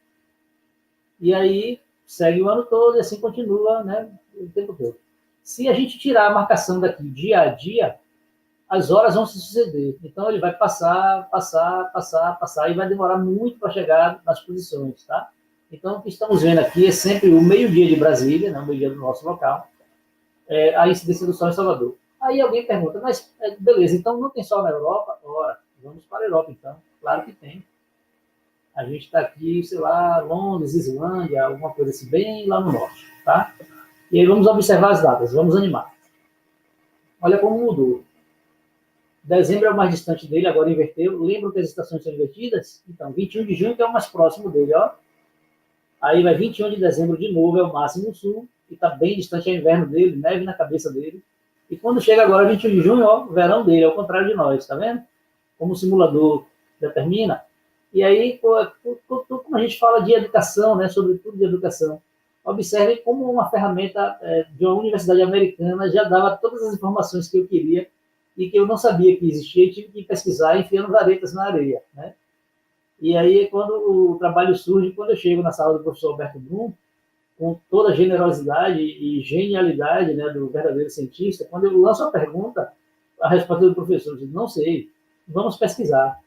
E aí segue o ano todo e assim continua, né, o tempo todo. Se a gente tirar a marcação daqui dia a dia, as horas vão se suceder. Então ele vai passar, e vai demorar muito para chegar nas posições, tá? Então o que estamos vendo aqui é sempre o meio-dia de Brasília, né, o meio-dia do nosso local, a incidência do Sol em Salvador. Aí alguém pergunta, mas beleza, então não tem Sol na Europa? Ora, vamos para a Europa então. Claro que tem. A gente está aqui, sei lá, Londres, Islândia, alguma coisa assim, bem lá no norte, tá? E aí vamos observar as datas, vamos animar. Olha como mudou. Dezembro é o mais distante dele, agora inverteu. Lembram que as estações são invertidas? Então, 21 de junho que é o mais próximo dele, ó. Aí vai 21 de dezembro de novo, é o máximo sul, que está bem distante, é o inverno dele, neve na cabeça dele. E quando chega agora 21 de junho, ó, verão dele, ao contrário de nós, tá vendo? Como o simulador determina. E aí, como a gente fala de educação, né, sobretudo de educação, observe como uma ferramenta de uma universidade americana já dava todas as informações que eu queria e que eu não sabia que existia e tive que pesquisar enfiando varetas na areia, né? E aí, quando o trabalho surge, quando eu chego na sala do professor Alberto Brum, com toda a generosidade e genialidade, né, do verdadeiro cientista, quando eu lanço a pergunta, a resposta do professor diz, não sei, vamos pesquisar.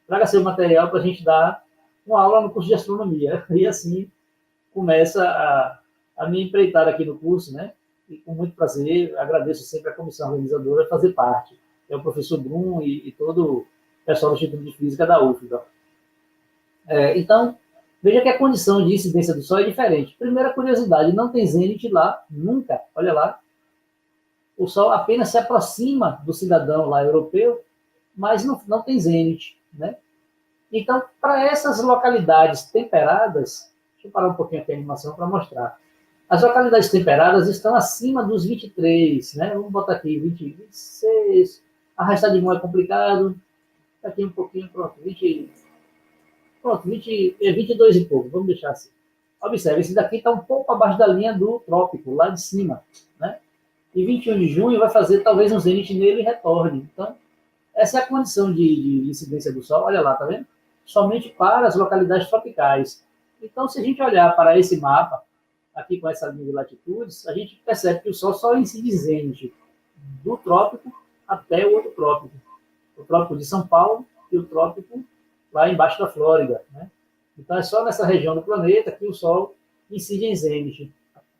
Traga seu material para a gente dar uma aula no curso de astronomia. E assim começa a me empreitar aqui no curso, né? E com muito prazer, agradeço sempre a comissão organizadora fazer parte. É o professor Brum e todo o pessoal do Instituto de Física da UFBA. Então, veja que a condição de incidência do Sol é diferente. Primeira curiosidade, não tem zênite lá, nunca. Olha lá. O Sol apenas se aproxima do cidadão lá europeu, mas não tem zênite, né? Então, para essas localidades temperadas, deixa eu parar um pouquinho aqui a animação para mostrar. As localidades temperadas estão acima dos 23, né? Vamos botar aqui 20, 26. Arrastar de mão é complicado. Aqui um pouquinho, pronto, 20, pronto, 22 e pouco, vamos deixar assim. Observe, esse daqui está um pouco abaixo da linha do trópico, lá de cima, né? E 21 de junho vai fazer talvez um zênite nele e retorne. Então, essa é a condição de incidência do Sol. Olha lá, tá vendo? Somente para as localidades tropicais. Então, se a gente olhar para esse mapa, aqui com essa linha de latitudes, a gente percebe que o Sol só incide zênite do trópico até o outro trópico. O trópico de São Paulo e o trópico lá embaixo da Flórida, né? Então, é só nessa região do planeta que o Sol incide em zênite.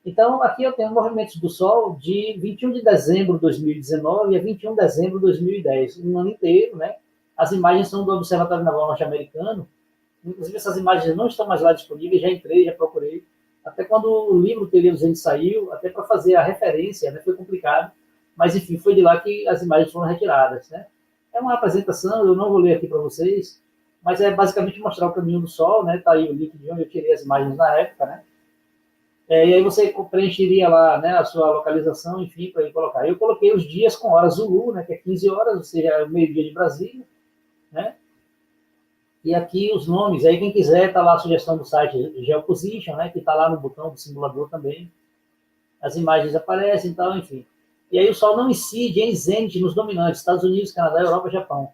Então, aqui eu tenho movimentos do Sol de 21 de dezembro de 2019 a 21 de dezembro de 2010, um ano inteiro, né? As imagens são do Observatório Naval Norte-Americano, Inclusive, essas imagens não estão mais lá disponíveis, já entrei, já procurei. Até quando o livro Teoria do Zen saiu, até para fazer a referência, né, foi complicado. Mas, enfim, foi de lá que as imagens foram retiradas, né? É uma apresentação, eu não vou ler aqui para vocês, mas é basicamente mostrar o caminho do Sol, né? Tá aí o link de onde eu tirei as imagens na época, né? E aí você preencheria lá, né, a sua localização, enfim, para ir colocar. Eu coloquei os dias com horas Zulu, né, que é 15 horas, ou seja, meio-dia de Brasília, né? E aqui os nomes, aí quem quiser, tá lá a sugestão do site Geoposition, né, que está lá no botão do simulador também. As imagens aparecem e tal, enfim. E aí o Sol não incide em zênite nos dominantes, Estados Unidos, Canadá, Europa, Japão.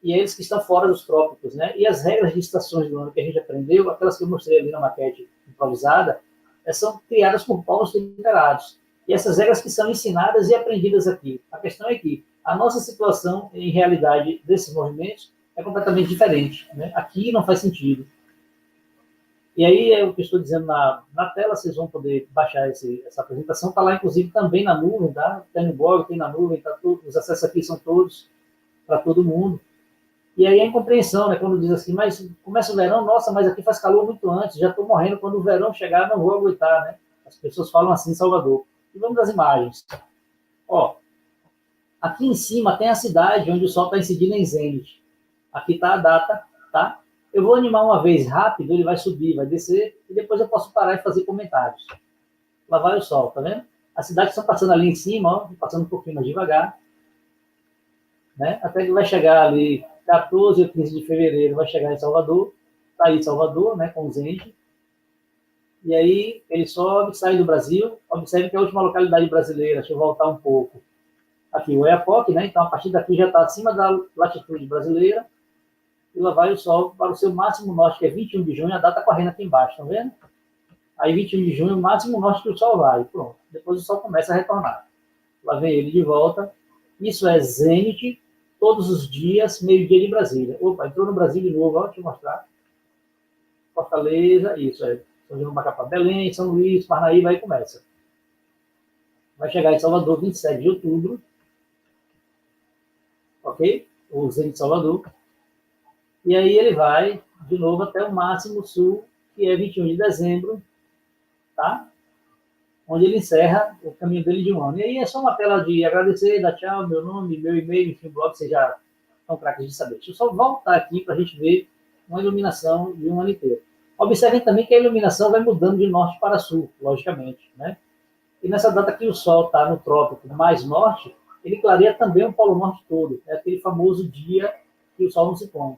E eles que estão fora dos trópicos, né? E as regras de estações do ano que a gente aprendeu, aquelas que eu mostrei ali na maquete improvisada, são criadas por povos temperados. E essas regras que são ensinadas e aprendidas aqui. A questão é que a nossa situação, em realidade, desses movimentos, é completamente diferente, né? Aqui não faz sentido. E aí é o que eu estou dizendo na tela, vocês vão poder baixar essa apresentação, está lá inclusive também na nuvem, tá? Tem no blog, tem na nuvem, tá tudo, os acessos aqui são todos para todo mundo. E aí a incompreensão, né? Quando diz assim, mas começa o verão, nossa, mas aqui faz calor muito antes, já estou morrendo, quando o verão chegar não vou aguentar, né? As pessoas falam assim em Salvador. E vamos às imagens. Ó, aqui em cima tem a cidade onde o Sol está incidindo em zênite. Aqui está a data, tá? Eu vou animar uma vez rápido, ele vai subir, vai descer, e depois eu posso parar e fazer comentários. Lá vai o Sol, tá vendo? As cidades estão passando ali em cima, ó, passando um pouquinho mais devagar, né? Até que vai chegar ali 14 ou 15 de fevereiro, vai chegar em Salvador, tá aí Salvador, né, com o Zende. E aí ele sobe, sai do Brasil. Observe que a última localidade brasileira, deixa eu voltar um pouco, aqui o Oiapoque, né? Então a partir daqui já está acima da latitude brasileira. E lá vai o Sol para o seu máximo norte, que é 21 de junho, a data correndo aqui embaixo, estão vendo? Aí 21 de junho, o máximo norte que o Sol vai, pronto. Depois o Sol começa a retornar. Lá vem ele de volta. Isso é zênite, todos os dias, meio-dia de Brasília. Opa, entrou no Brasil de novo, ó, deixa eu mostrar. Fortaleza, isso, é. São João do Macapá, Belém, São Luís, Parnaíba, aí começa. Vai chegar em Salvador, 27 de outubro. Ok? O zênite de Salvador. E aí ele vai, de novo, até o máximo sul, que é 21 de dezembro, tá? Onde ele encerra o caminho dele de um ano. E aí é só uma tela de agradecer, dar tchau, meu nome, meu e-mail, enfim, o blog, vocês já estão craques de saber. Deixa eu só voltar aqui para a gente ver uma iluminação de um ano inteiro. Observem também que a iluminação vai mudando de norte para sul, logicamente, né? E nessa data que o Sol está no trópico mais norte, ele clareia também o Polo Norte todo. É aquele famoso dia que o Sol não se põe.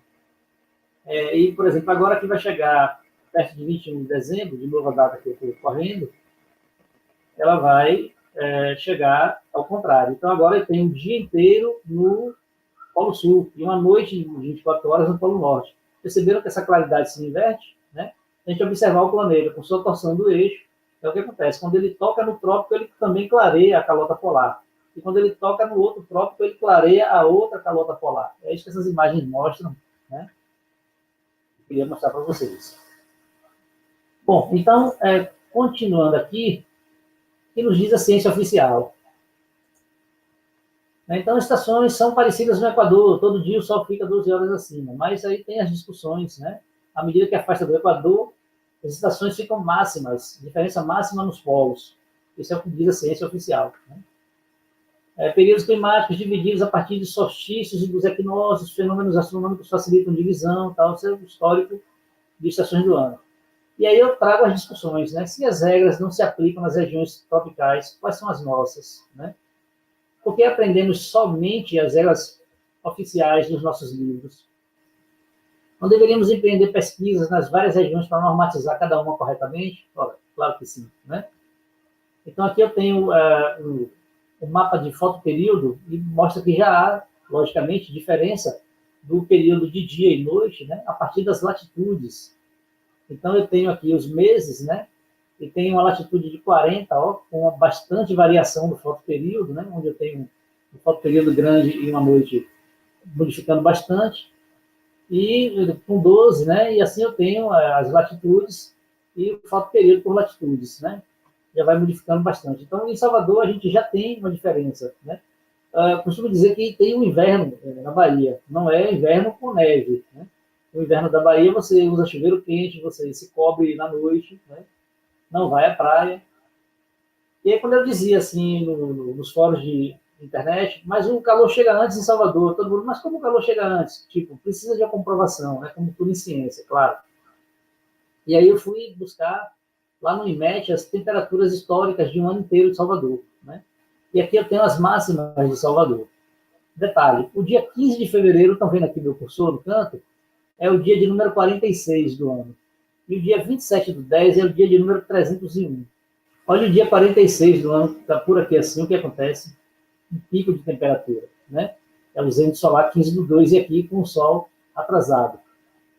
E, por exemplo, agora que vai chegar perto de 21 de dezembro, de novo a data que eu estou correndo, ela vai chegar ao contrário. Então, agora eu tenho um dia inteiro no Polo Sul e uma noite de 24 horas no Polo Norte. Perceberam que essa claridade se inverte? Né? A gente observar o planeta com sua torção do eixo, é o que acontece. Quando ele toca no trópico, ele também clareia a calota polar. E quando ele toca no outro trópico, ele clareia a outra calota polar. É isso que essas imagens mostram, né? Queria mostrar para vocês. Bom, então, continuando aqui, que nos diz a ciência oficial. Então, estações são parecidas no Equador, todo dia o Sol fica 12 horas acima, mas aí tem as discussões, né? À medida que afasta do Equador, as estações ficam máximas, diferença máxima nos polos. Isso é o que diz a ciência oficial. Né? Períodos climáticos divididos a partir de solstícios e dos equinócios, fenômenos astronômicos facilitam divisão, tal, isso é o histórico de estações do ano. E aí eu trago as discussões, né? Se as regras não se aplicam nas regiões tropicais, quais são as nossas, né? Porque aprendemos somente as regras oficiais dos nossos livros. Não deveríamos empreender pesquisas nas várias regiões para normatizar cada uma corretamente? Ora, claro que sim, né? Então aqui eu tenho o mapa de fotoperíodo e mostra que já há, logicamente, diferença do período de dia e noite, né? A partir das latitudes. Então, eu tenho aqui os meses, né? E tenho uma latitude de 40, ó, com bastante variação do fotoperíodo, né? Onde eu tenho um fotoperíodo grande e uma noite modificando bastante. E com 12, né? E assim eu tenho as latitudes e o fotoperíodo por latitudes, né? Já vai modificando bastante. Então, em Salvador, a gente já tem uma diferença, né? Costumo dizer que tem um inverno na Bahia. Não é inverno com neve, né? No inverno da Bahia, você usa chuveiro quente, você se cobre na noite, né? Não vai à praia. E aí, quando eu dizia assim, nos fóruns de internet, mas o calor chega antes em Salvador, todo mundo, mas como o calor chega antes? Tipo, precisa de uma comprovação, né? Como tudo em ciência, claro. E aí eu fui buscar lá no IMET as temperaturas históricas de um ano inteiro de Salvador, né? E aqui eu tenho as máximas de Salvador. Detalhe, o dia 15 de fevereiro, estão vendo aqui meu cursor no canto, é o dia de número 46 do ano. E o dia 27/10 é o dia de número 301. Olha o dia 46 do ano, está por aqui assim, o que acontece? Um pico de temperatura, né? É o zênite solar 15/2 e aqui com o sol atrasado.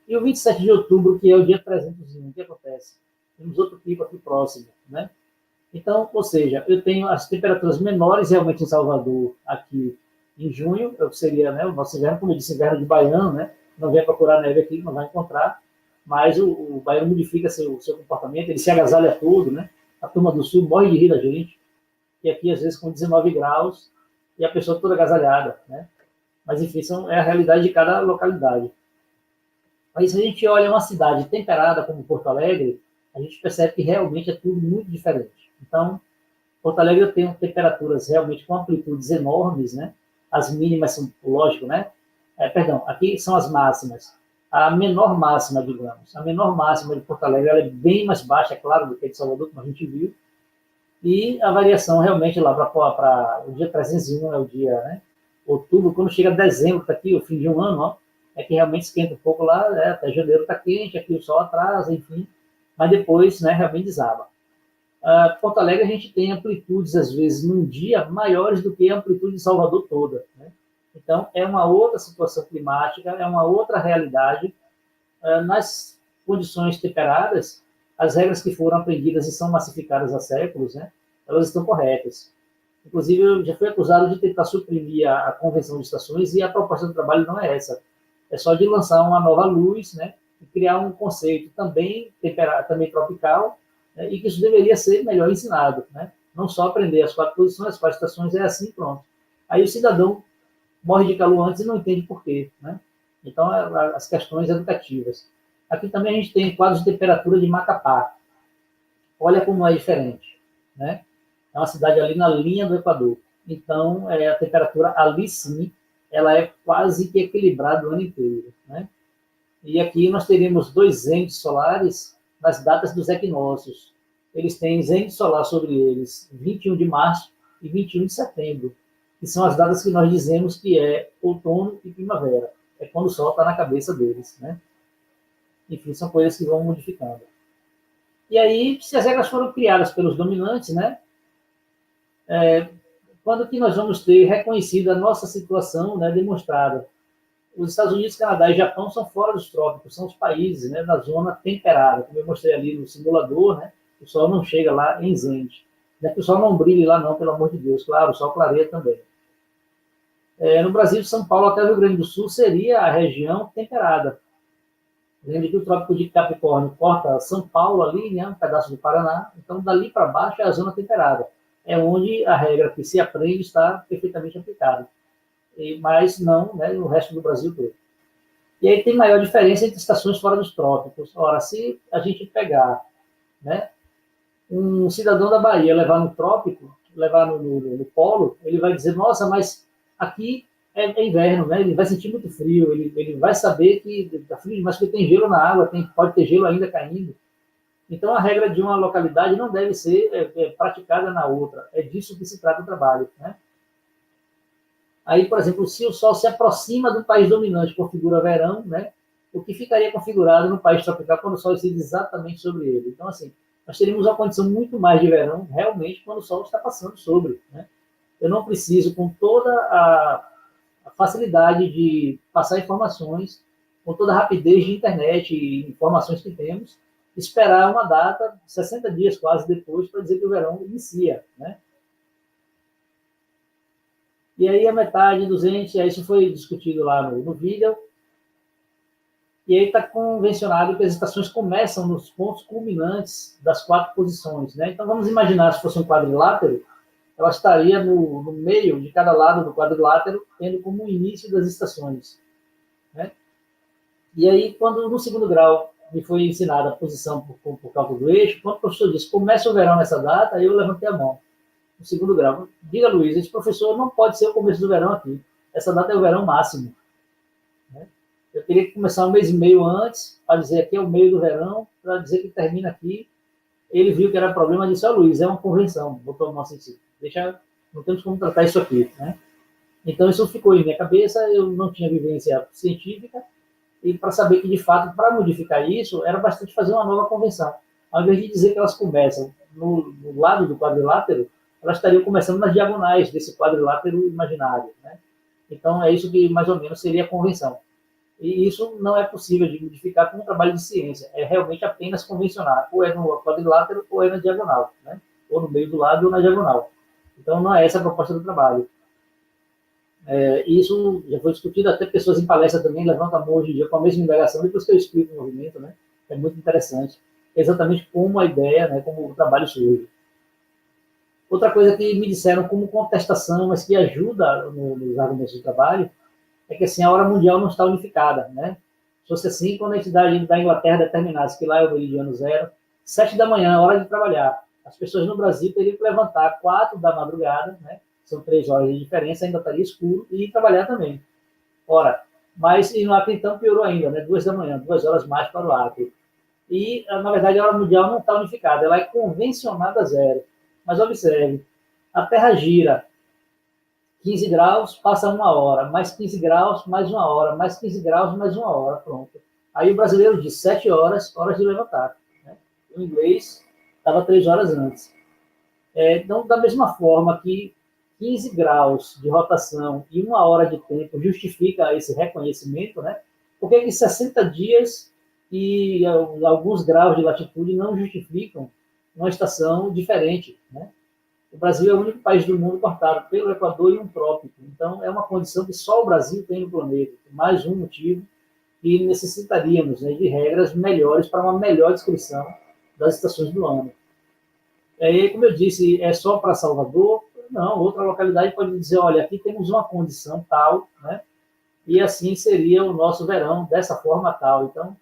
E o 27 de outubro, que é o dia 301, o que acontece? Temos outro pico aqui próximo, né? Então, ou seja, eu tenho as temperaturas menores realmente em Salvador aqui em junho, que seria, né, o nosso inverno, como eu disse, inverno de baiano, né? Não venha procurar neve aqui, não vai encontrar, mas o baiano modifica seu comportamento, ele se agasalha todo, né? A turma do sul morre de rir da gente, e aqui às vezes com 19 graus e a pessoa toda agasalhada, né? Mas enfim, é a realidade de cada localidade. Mas se a gente olha uma cidade temperada como Porto Alegre, a gente percebe que realmente é tudo muito diferente. Então, Porto Alegre tem temperaturas realmente com amplitudes enormes, né? As mínimas são, lógico, né? Perdão, aqui são as máximas. A menor máxima, digamos, a menor máxima de Porto Alegre ela é bem mais baixa, é claro, do que a de Salvador, como a gente viu. E a variação realmente lá para o dia 301 é o dia, né? Outubro, quando chega dezembro, está aqui, o fim de um ano, ó, é que realmente esquenta um pouco lá, até janeiro está quente, aqui o sol atrasa, enfim, mas depois, né, realmente desaba. Porto Alegre a gente tem amplitudes, às vezes, num dia, maiores do que a amplitude de Salvador toda, né? Então, é uma outra situação climática, é uma outra realidade. Nas condições temperadas, as regras que foram aprendidas e são massificadas há séculos, né, elas estão corretas. Inclusive, eu já fui acusado de tentar suprimir a convenção de estações e a proposta do trabalho não é essa. É só de lançar uma nova luz, né, e criar um conceito também temperado, também tropical, né, e que isso deveria ser melhor ensinado, né? Não só aprender as 4 posições, as 4 estações, é assim, pronto. Aí o cidadão morre de calor antes e não entende por quê, né? Então, as questões educativas. Aqui também a gente tem quadros de temperatura de Macapá. Olha como é diferente, né? É uma cidade ali na linha do Equador. Então, a temperatura ali sim, ela é quase que equilibrada o ano inteiro, né? E aqui nós teríamos 2 zênites solares nas datas dos equinócios. Eles têm zênite solar sobre eles 21 de março e 21 de setembro, que são as datas que nós dizemos que é outono e primavera. É quando o sol está na cabeça deles, né? Enfim, são coisas que vão modificando. E aí, se as regras foram criadas pelos dominantes, né? Quando que nós vamos ter reconhecido a nossa situação, né, demonstrada? Os Estados Unidos, Canadá e Japão são fora dos trópicos, são os países, né, da zona temperada, como eu mostrei ali no simulador, né? O sol não chega lá em zênite. Não é que o sol não brilhe lá não, pelo amor de Deus. Claro, o sol clareia também. No Brasil, de São Paulo até o Rio Grande do Sul seria a região temperada. Lembre que o Trópico de Capricórnio corta São Paulo ali, né, um pedaço do Paraná. Então, dali para baixo é a zona temperada. É onde a regra que se aprende está perfeitamente aplicada. Mas não, né, no resto do Brasil todo. E aí tem maior diferença entre estações fora dos trópicos. Ora, se a gente pegar, né, um cidadão da Bahia levar no trópico, levar no polo, ele vai dizer, nossa, mas aqui é inverno, né? Ele vai sentir muito frio, ele vai saber que está frio demais, porque tem gelo na água, pode ter gelo ainda caindo. Então, a regra de uma localidade não deve ser praticada na outra. É disso que se trata o trabalho, né? Aí, por exemplo, se o Sol se aproxima do país dominante, configura verão, né? O que ficaria configurado no país tropical quando o Sol incide exatamente sobre ele. Então, assim, nós teríamos uma condição muito mais de verão, realmente, quando o Sol está passando sobre, né? Eu não preciso, com toda a facilidade de passar informações, com toda a rapidez de internet e informações que temos, esperar uma data, 60 dias quase depois, para dizer que o verão inicia, né? E aí a metade dos entes, isso foi discutido lá no vídeo, e aí está convencionado que as estações começam nos pontos culminantes das 4 posições, né? Então vamos imaginar se fosse um quadrilátero, ela estaria no meio de cada lado do quadrilátero, tendo como início das estações, né? E aí, quando no segundo grau me foi ensinada a posição por cálculo do eixo, quando o professor disse, começa o verão nessa data, aí eu levantei a mão. No segundo grau, diga, Luiz, esse professor não pode ser o começo do verão aqui. Essa data é o verão máximo. Né? Eu teria que começar um mês e meio antes, para dizer aqui é o meio do verão, para dizer que termina aqui. Ele viu que era problema, disse, Luiz, é uma convenção, botou a mão assim, deixa, não temos como tratar isso aqui. Né? Então, isso ficou em minha cabeça, eu não tinha vivência científica, e para saber que, de fato, para modificar isso, era bastante fazer uma nova convenção. Ao invés de dizer que elas começam no lado do quadrilátero, elas estariam começando nas diagonais desse quadrilátero imaginário. Né? Então, é isso que, mais ou menos, seria a convenção. E isso não é possível de modificar com um trabalho de ciência. É realmente apenas convencionar. Ou é no quadrilátero ou é na diagonal. Né? Ou no meio do lado ou na diagonal. Então, não é essa a proposta do trabalho. Isso já foi discutido, até pessoas em palestra também levantam a mão hoje em dia com a mesma indagação, depois que eu explico o movimento, né? É muito interessante. Exatamente como a ideia, né, como o trabalho surge. Outra coisa que me disseram como contestação, mas que ajuda nos argumentos do trabalho, é que assim, a hora mundial não está unificada. Né? Se fosse assim, quando a entidade da Inglaterra determinasse que lá é o meridiano zero, 7 da manhã, hora de trabalhar, as pessoas no Brasil teriam que levantar 4 da madrugada, né? São 3 horas de diferença, ainda estaria escuro, e trabalhar também. Ora, mas e no Acre então piorou ainda, né? 2 da manhã, 2 horas mais para o Acre. E, na verdade, a hora mundial não está unificada, ela é convencionada a zero. Mas observe, a Terra gira 15 graus, passa 1 hora, mais 15 graus, mais 1 hora, mais 15 graus, mais 1 hora, pronto. Aí o brasileiro diz 7 horas, horas de levantar. Né? O inglês estava 3 horas antes. Então, da mesma forma que 15 graus de rotação e 1 hora de tempo justifica esse reconhecimento, né? Por que 60 dias e alguns graus de latitude não justificam uma estação diferente? Né? O Brasil é o único país do mundo cortado pelo Equador e um trópico. Então, é uma condição que só o Brasil tem no planeta. Mais um motivo que necessitaríamos, né, de regras melhores para uma melhor descrição das estações do ano. Como eu disse, é só para Salvador? Não, outra localidade pode dizer, olha, aqui temos uma condição tal, né? E assim seria o nosso verão, dessa forma tal. Então,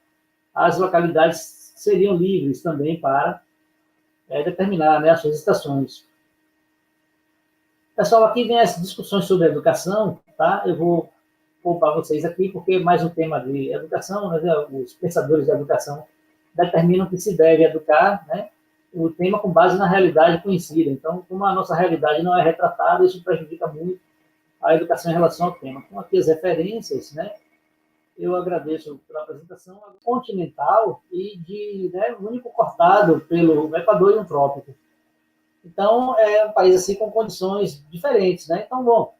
as localidades seriam livres também para determinar, né, as suas estações. Pessoal, aqui vem as discussões sobre educação, tá? Eu vou poupar vocês aqui, porque é mais um tema de educação, né? Os pensadores da educação determinam que se deve educar, né? O tema com base na realidade conhecida. Então, como a nossa realidade não é retratada, isso prejudica muito a educação em relação ao tema. Então, aqui as referências, né? Eu agradeço pela apresentação. Continental e de, né, único cortado pelo Equador e um trópico. Então, é um país assim com condições diferentes, né? Então, bom,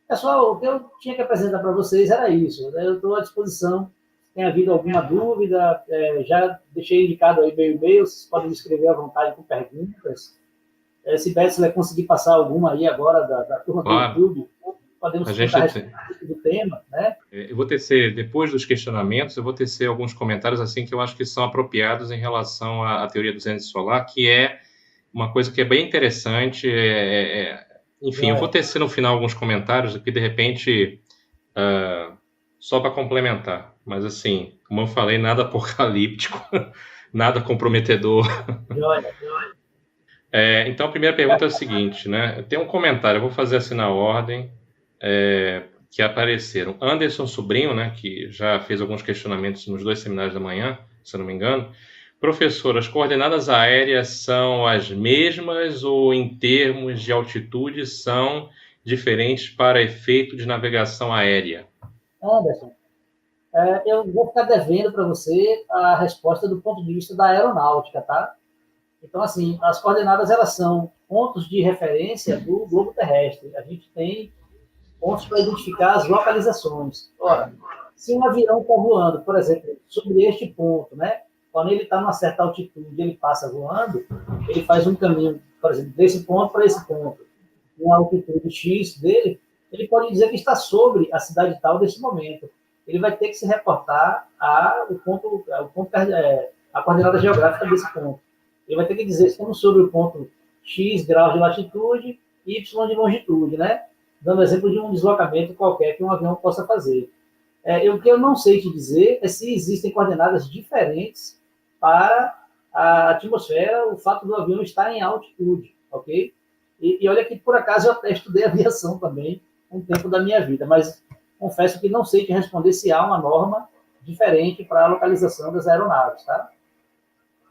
pessoal, o que eu tinha que apresentar para vocês era isso. Né? Eu estou à disposição. Tem havido alguma dúvida? Já deixei indicado aí meu e-mail, vocês podem me escrever à vontade com perguntas. Se Betsy vai conseguir passar alguma aí agora da turma do YouTube, podemos tentar responder do tema, né? Eu vou tecer, depois dos questionamentos, eu vou tecer alguns comentários assim que eu acho que são apropriados em relação à teoria do zenith solar, que é uma coisa que é bem interessante. Enfim, eu vou tecer no final alguns comentários que, de repente, só para complementar. Mas, assim, como eu falei, nada apocalíptico, nada comprometedor. Então, a primeira pergunta é a seguinte, né? Tem um comentário, eu vou fazer assim na ordem, que apareceram. Anderson Sobrinho, né, que já fez alguns questionamentos nos 2 seminários da manhã, se eu não me engano. Professor, as coordenadas aéreas são as mesmas ou, em termos de altitude, são diferentes para efeito de navegação aérea? Anderson, eu vou ficar devendo para você a resposta do ponto de vista da aeronáutica, tá? Então, assim, as coordenadas, elas são pontos de referência do globo terrestre. A gente tem pontos para identificar as localizações. Ora, se um avião está voando, por exemplo, sobre este ponto, né? Quando ele está numa certa altitude, ele passa voando, ele faz um caminho, por exemplo, desse ponto para esse ponto. Uma altitude X dele, ele pode dizer que está sobre a cidade tal desse momento. Ele vai ter que se reportar a coordenada geográfica desse ponto. Ele vai ter que dizer, estamos sobre o ponto X graus de latitude, Y de longitude, né? Dando exemplo de um deslocamento qualquer que um avião possa fazer. O que eu não sei te dizer é se existem coordenadas diferentes para a atmosfera, o fato do avião estar em altitude, ok? E olha que, por acaso, eu até estudei aviação também, um tempo da minha vida, mas confesso que não sei te responder se há uma norma diferente para a localização das aeronaves, tá?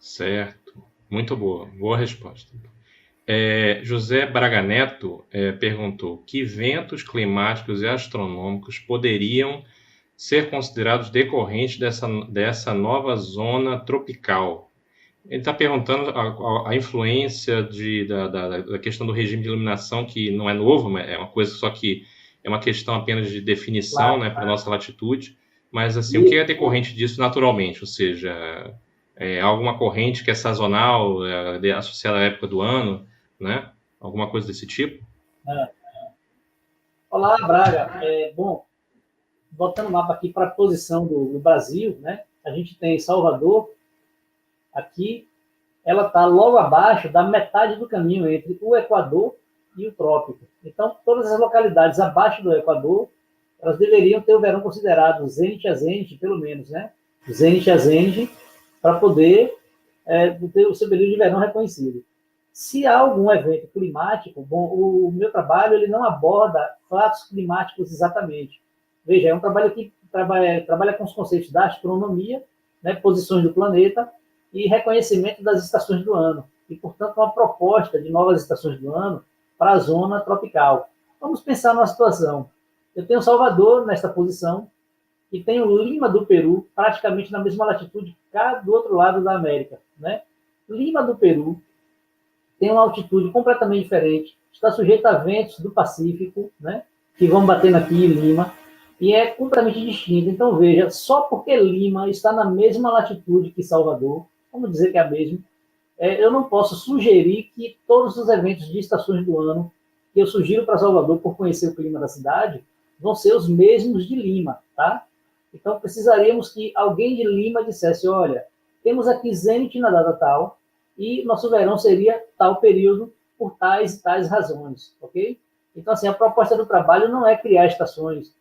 Certo. Muito boa. Boa resposta. José Braga Neto perguntou: que eventos climáticos e astronômicos poderiam ser considerados decorrentes dessa nova zona tropical? Ele está perguntando a influência da questão do regime de iluminação, que não é novo, mas é uma coisa só que é uma questão apenas de definição, Claro. né, para a nossa latitude. Mas, assim, o que E é decorrente disso naturalmente? Ou seja, alguma corrente que é sazonal, associada à época do ano, né? Alguma coisa desse tipo? olá, Braga. Bom, botando o mapa aqui para a posição do Brasil, né? A gente tem Salvador aqui, ela está logo abaixo da metade do caminho entre o Equador e o trópico. Então, todas as localidades abaixo do Equador, elas deveriam ter o verão considerado zênite a zênite, pelo menos, né? Zênite a zênite, para poder ter o seu período de verão reconhecido. Se há algum evento climático, bom, o meu trabalho ele não aborda fatos climáticos exatamente. Veja, é um trabalho que trabalha com os conceitos da astronomia, né, posições do planeta e reconhecimento das estações do ano. E, portanto, uma proposta de novas estações do ano para a zona tropical. Vamos pensar numa situação. Eu tenho Salvador nesta posição e tenho Lima do Peru praticamente na mesma latitude cá do outro lado da América, né? Lima do Peru tem uma altitude completamente diferente, está sujeito a ventos do Pacífico, né, que vão batendo aqui em Lima, e é completamente distinto. Então, veja, só porque Lima está na mesma latitude que Salvador, vamos dizer que é a mesma, eu não posso sugerir que todos os eventos de estações do ano que eu sugiro para Salvador, por conhecer o clima da cidade, vão ser os mesmos de Lima, tá? Então, precisaríamos que alguém de Lima dissesse, olha, temos aqui zênite na data tal, e nosso verão seria tal período por tais e tais razões, ok? Então, assim, a proposta do trabalho não é criar estações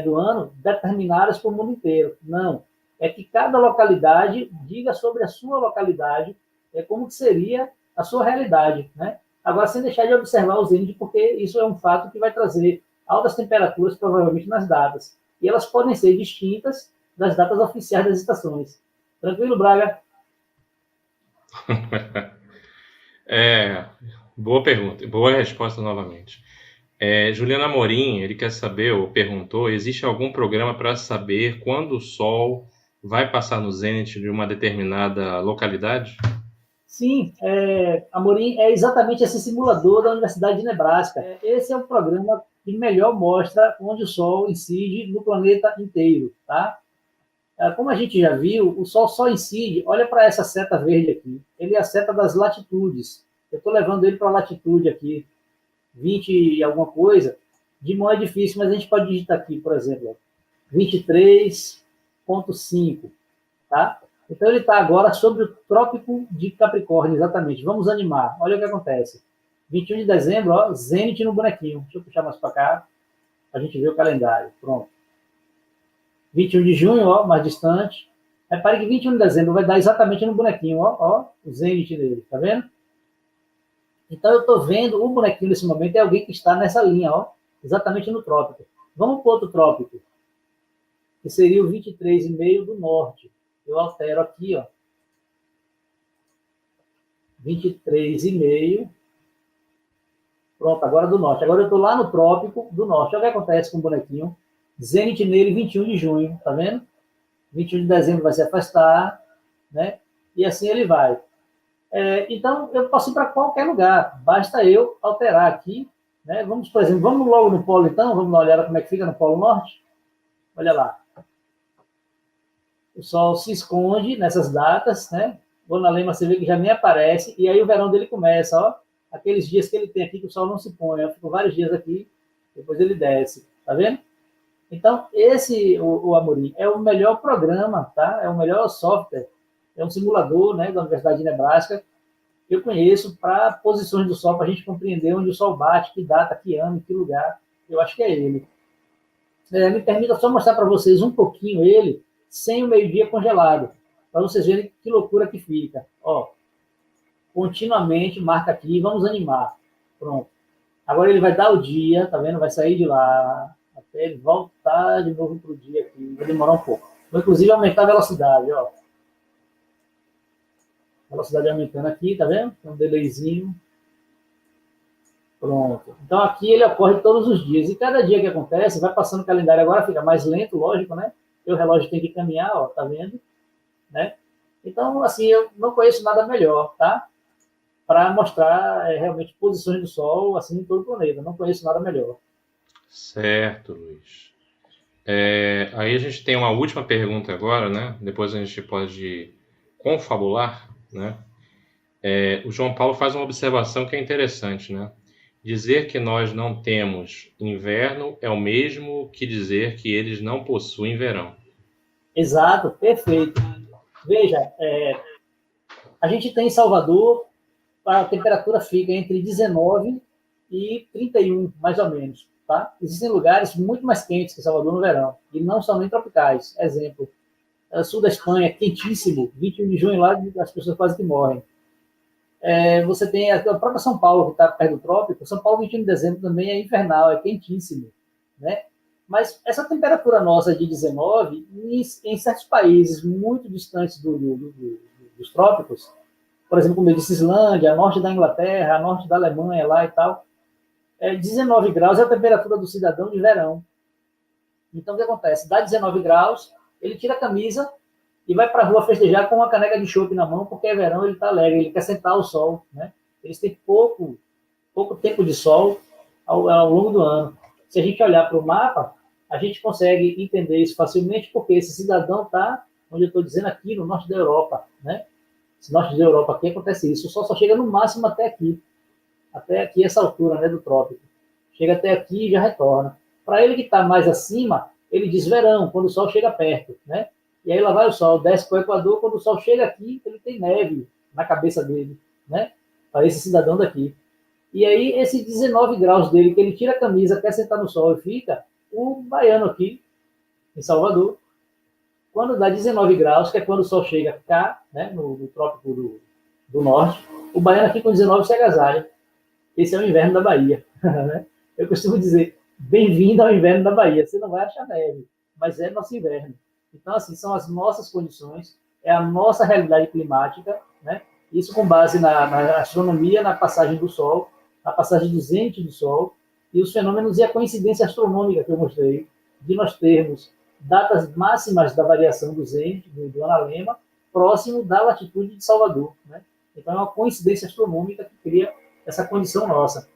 do ano determinadas para o mundo inteiro, não. É que cada localidade diga sobre a sua localidade como que seria a sua realidade, né? Agora, sem deixar de observar os índices, porque isso é um fato que vai trazer altas temperaturas, provavelmente, nas datas. E elas podem ser distintas das datas oficiais das estações. Tranquilo, Braga? Boa pergunta, boa resposta novamente. Juliana Morim, ele quer saber, ou perguntou, existe algum programa para saber quando o Sol vai passar no zênite de uma determinada localidade? Sim, Amorim é exatamente esse simulador da Universidade de Nebraska. Esse é o programa que melhor mostra onde o Sol incide no planeta inteiro, tá? Como a gente já viu, o Sol só incide, olha para essa seta verde aqui, ele é a seta das latitudes. Eu estou levando ele para a latitude aqui, 20 e alguma coisa. De mão é difícil, mas a gente pode digitar aqui, por exemplo, 23,5, tá? Então ele está agora sobre o Trópico de Capricórnio, exatamente. Vamos animar. Olha o que acontece. 21 de dezembro, ó, zênite no bonequinho. Deixa eu puxar mais para cá, para a gente ver o calendário. Pronto. 21 de junho, ó, mais distante. Repare que 21 de dezembro vai dar exatamente no bonequinho, ó, o zênite dele, tá vendo? Então eu estou vendo o bonequinho nesse momento é alguém que está nessa linha, ó, exatamente no trópico. Vamos para outro trópico, que seria o 23,5 do norte. Eu altero aqui, ó, 23,5. Pronto, agora do norte. Agora eu estou lá no trópico do norte. Olha o que acontece com o bonequinho. Zênite nele, 21 de junho, tá vendo? 21 de dezembro vai se afastar, né? E assim ele vai. Então, eu posso ir para qualquer lugar. Basta eu alterar aqui, né? Vamos, por exemplo, vamos logo no polo, então. Vamos dar uma olhada como é que fica no polo norte. Olha lá. O Sol se esconde nessas datas, né? Vou na Lema, você vê que já nem aparece, e aí o verão dele começa, ó. Aqueles dias que ele tem aqui que o Sol não se põe, eu fico vários dias aqui, depois ele desce, tá vendo? Então, o Amorim, é o melhor programa, tá? É o melhor software, é um simulador, né, da Universidade de Nebraska, que eu conheço para posições do Sol, para a gente compreender onde o Sol bate, que data, que ano, que lugar. Eu acho que é ele. Me permita só mostrar para vocês um pouquinho ele, sem o meio-dia congelado, para vocês verem que loucura que fica. Ó, continuamente marca aqui, vamos animar. Pronto. Agora ele vai dar o dia, tá vendo? Vai sair de lá, até ele voltar de novo pro dia aqui. Vai demorar um pouco. Vou, inclusive, aumentar a velocidade, ó. Velocidade aumentando aqui, tá vendo? Tem um delayzinho. Pronto. Então aqui ele ocorre todos os dias. E cada dia que acontece, vai passando o calendário agora, fica mais lento, lógico, né? Porque o relógio tem que caminhar, ó, tá vendo? Né? Então, assim, eu não conheço nada melhor, tá? Para mostrar realmente posições do Sol, assim, em todo o planeta. Não conheço nada melhor. Certo, Luiz. Aí a gente tem uma última pergunta agora, né? Depois a gente pode confabular, né? O João Paulo faz uma observação que é interessante, né? Dizer que nós não temos inverno é o mesmo que dizer que eles não possuem verão. Exato, perfeito. Veja, a gente tem em Salvador, a temperatura fica entre 19 e 31, mais ou menos. Tá? Existem lugares muito mais quentes que Salvador no verão, e não são nem tropicais. Exemplo, sul da Espanha, quentíssimo, 21 de junho lá, as pessoas quase que morrem. Você tem a própria São Paulo, que está perto do trópico. São Paulo, 21 de dezembro, também é infernal, é quentíssimo. Né? Mas essa temperatura nossa de 19, em certos países muito distantes dos trópicos, por exemplo, como eu disse, Islândia, norte da Inglaterra, norte da Alemanha lá e tal, 19 graus é a temperatura do cidadão de verão. Então, o que acontece? Dá 19 graus, ele tira a camisa e vai para a rua festejar com uma caneca de chopp na mão, porque é verão, ele está alegre, ele quer sentar ao sol. Né? Eles têm pouco tempo de sol ao longo do ano. Se a gente olhar para o mapa, a gente consegue entender isso facilmente, porque esse cidadão está, onde eu estou dizendo, aqui no norte da Europa. Né? No norte da Europa aqui acontece isso. O sol só chega no máximo até aqui essa altura, né, do trópico. Chega até aqui e já retorna. Para ele que está mais acima, ele diz verão, quando o sol chega perto. Né? E aí lá vai o sol, desce para o Equador, quando o sol chega aqui, ele tem neve na cabeça dele. Né? Para esse cidadão daqui. E aí, esse 19 graus dele, que ele tira a camisa, quer sentar no sol e fica, o baiano aqui, em Salvador, quando dá 19 graus, que é quando o sol chega cá, né, no trópico do norte, o baiano aqui com 19 se agasalha. Esse é o inverno da Bahia. Né? Eu costumo dizer, bem-vindo ao inverno da Bahia. Você não vai achar neve, mas é nosso inverno. Então, assim, são as nossas condições, é a nossa realidade climática, né? Isso com base na astronomia, na passagem do Sol, na passagem do zênite do Sol, e os fenômenos e a coincidência astronômica que eu mostrei, de nós termos datas máximas da variação do zênite, do analema, próximo da latitude de Salvador. Né? Então, é uma coincidência astronômica que cria essa condição nossa.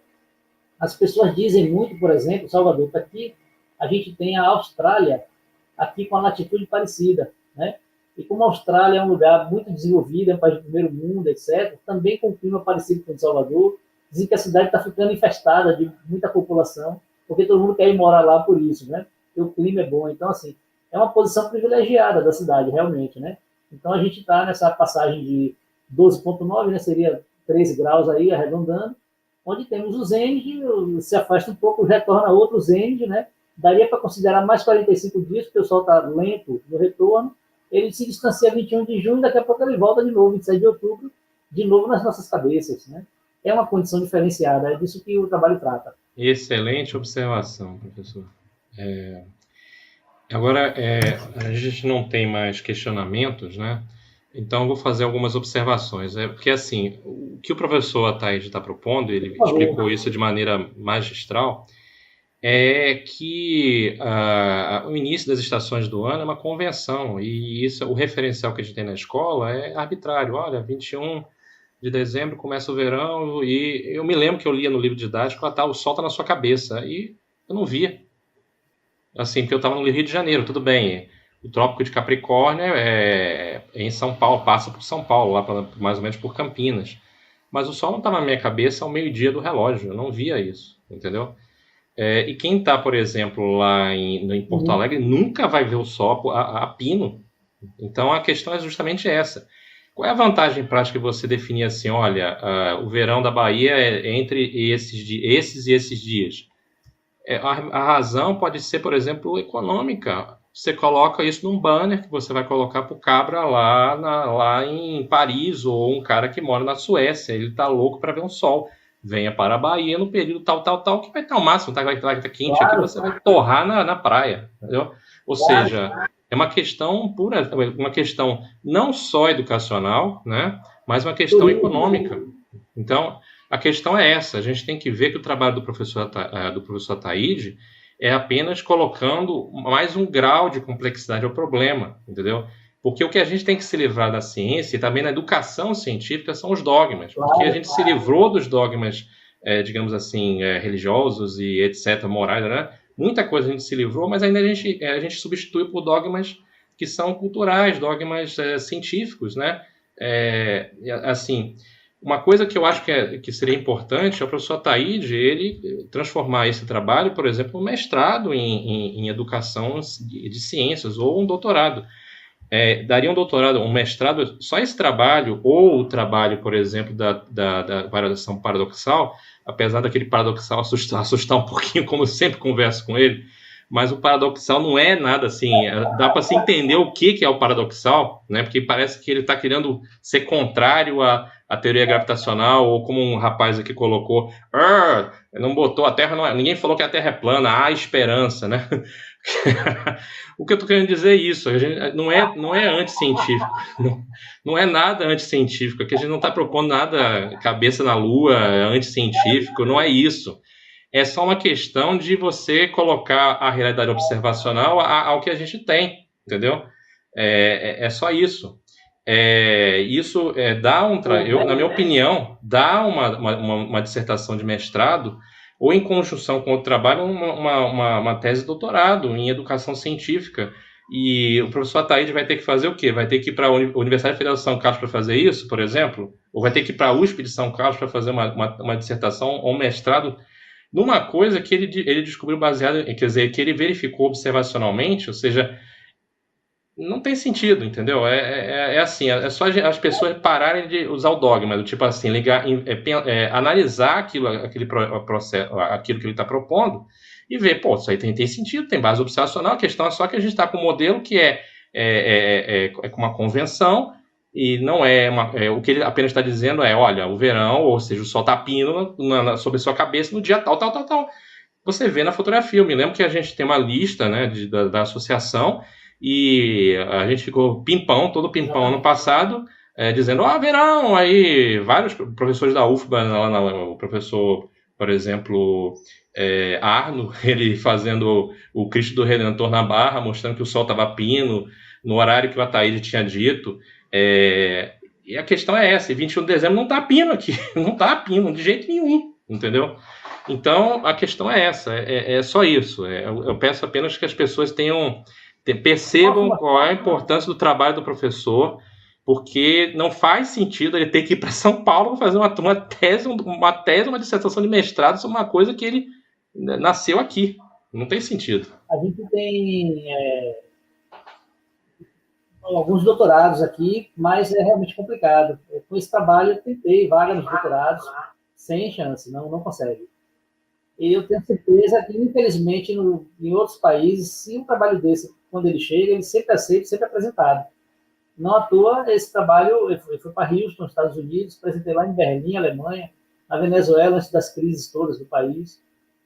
As pessoas dizem muito, por exemplo, Salvador está aqui, a gente tem a Austrália aqui com a latitude parecida. Né? E como a Austrália é um lugar muito desenvolvido, é um país do primeiro mundo, etc., também com um clima parecido com o de Salvador, dizem que a cidade está ficando infestada de muita população, porque todo mundo quer ir morar lá por isso, né? Porque o clima é bom. Então, assim, é uma posição privilegiada da cidade, realmente, né? Então, a gente está nessa passagem de 12,9, né? Seria 13 graus aí, arredondando, onde temos o zênite, se afasta um pouco, retorna outro zênite, né? Daria para considerar mais 45 dias, porque o sol está lento no retorno, ele se distancia 21 de junho, daqui a pouco ele volta de novo, 27 de outubro, de novo nas nossas cabeças, né? É uma condição diferenciada, é disso que o trabalho trata. Excelente observação, professor. Agora, a gente não tem mais questionamentos, né? Então, eu vou fazer algumas observações. Porque, assim, o que o professor Ataíde está propondo, ele explicou isso de maneira magistral, é que o início das estações do ano é uma convenção, e isso, o referencial que a gente tem na escola é arbitrário. Olha, 21 de dezembro começa o verão, e eu me lembro que eu lia no livro didático, o sol está na sua cabeça, e eu não via. Assim, porque eu estava no Rio de Janeiro, tudo bem. O Trópico de Capricórnio é em São Paulo, passa por São Paulo, lá mais ou menos por Campinas. Mas o sol não estava na minha cabeça ao meio-dia do relógio, eu não via isso, entendeu? E quem está, por exemplo, lá em Porto Alegre, nunca vai ver o sol a pino. Então, a questão é justamente essa. Qual é a vantagem prática de você definir assim, olha, o verão da Bahia é entre esses e esses dias? A razão pode ser, por exemplo, econômica. Você coloca isso num banner que você vai colocar para o cabra lá em Paris, ou um cara que mora na Suécia. Ele está louco para ver um sol. Venha para a Bahia no período tal, que vai estar o máximo, vai estar quente aqui, você vai torrar na praia. Entendeu? Ou seja, é uma questão pura, uma questão não só educacional, né, mas uma questão econômica. Então, a questão é essa, a gente tem que ver que o trabalho do professor Ataíde é apenas colocando mais um grau de complexidade ao problema, entendeu? Porque o que a gente tem que se livrar da ciência e também na educação científica são os dogmas, porque a gente se livrou dos dogmas, digamos assim, religiosos e etc., morais, né? Muita coisa a gente se livrou, mas ainda a gente substitui por dogmas que são culturais, dogmas científicos, né? Assim, uma coisa que eu acho que seria importante é o professor Ataíde, ele transformar esse trabalho, por exemplo, um mestrado em educação de ciências ou um doutorado. Daria um doutorado, um mestrado, só esse trabalho, ou o trabalho, por exemplo, da variação paradoxal, apesar daquele paradoxal assustar um pouquinho, como eu sempre converso com ele, mas o paradoxal não é nada assim, dá para se entender o que é o paradoxal, né? Porque parece que ele está querendo ser contrário à teoria gravitacional, ou como um rapaz aqui colocou, não botou a Terra, ninguém falou que a Terra é plana, há esperança, né? O que eu estou querendo dizer é isso, a gente não é anticientífico, não é nada anticientífico, aqui a gente não está propondo nada cabeça na lua, anticientífico, não é isso. É só uma questão de você colocar a realidade observacional ao que a gente tem, entendeu? É só isso. Isso dá na minha opinião, dá uma dissertação de mestrado, ou em conjunção com outro trabalho, uma tese de doutorado em educação científica. E o professor Ataíde vai ter que fazer o quê? Vai ter que ir para a Universidade Federal de São Carlos para fazer isso, por exemplo? Ou vai ter que ir para a USP de São Carlos para fazer uma dissertação ou um mestrado numa coisa que ele descobriu baseado, quer dizer, que ele verificou observacionalmente, ou seja, não tem sentido, entendeu? Assim, é só as pessoas pararem de usar o dogma, do tipo assim, analisar aquilo que ele está propondo e ver, pô, isso aí tem sentido, tem base observacional, a questão é só que a gente está com um modelo que é com uma convenção, e não o que ele apenas está dizendo olha, o verão, ou seja, o sol está pindo sobre a sua cabeça no dia tal. Você vê na fotografia. Eu me lembro que a gente tem uma lista, né, da associação, e a gente ficou todo pimpão ano passado, dizendo, verão, aí vários professores da UFBA, o professor, por exemplo, Arno, ele fazendo o Cristo do Redentor na Barra, mostrando que o sol estava pino, no horário que o Ataíde tinha dito. E a questão é essa, 21 de dezembro não está pino aqui, não está pino de jeito nenhum, entendeu? Então, a questão é essa, é só isso. Eu peço apenas que as pessoas percebam qual é a importância do trabalho do professor, porque não faz sentido ele ter que ir para São Paulo para fazer uma tese, uma dissertação de mestrado sobre uma coisa que ele nasceu aqui. Não tem sentido. A gente tem alguns doutorados aqui, mas é realmente complicado. Com esse trabalho, eu tentei vaga nos doutorados, sem chance, não consegue. E eu tenho certeza que, infelizmente, em outros países, se um trabalho desse, quando ele chega, ele sempre aceita, sempre é apresentado. Não à toa, esse trabalho, eu fui para Houston, nos Estados Unidos, apresentei lá em Berlim, Alemanha, na Venezuela, antes das crises todas do país.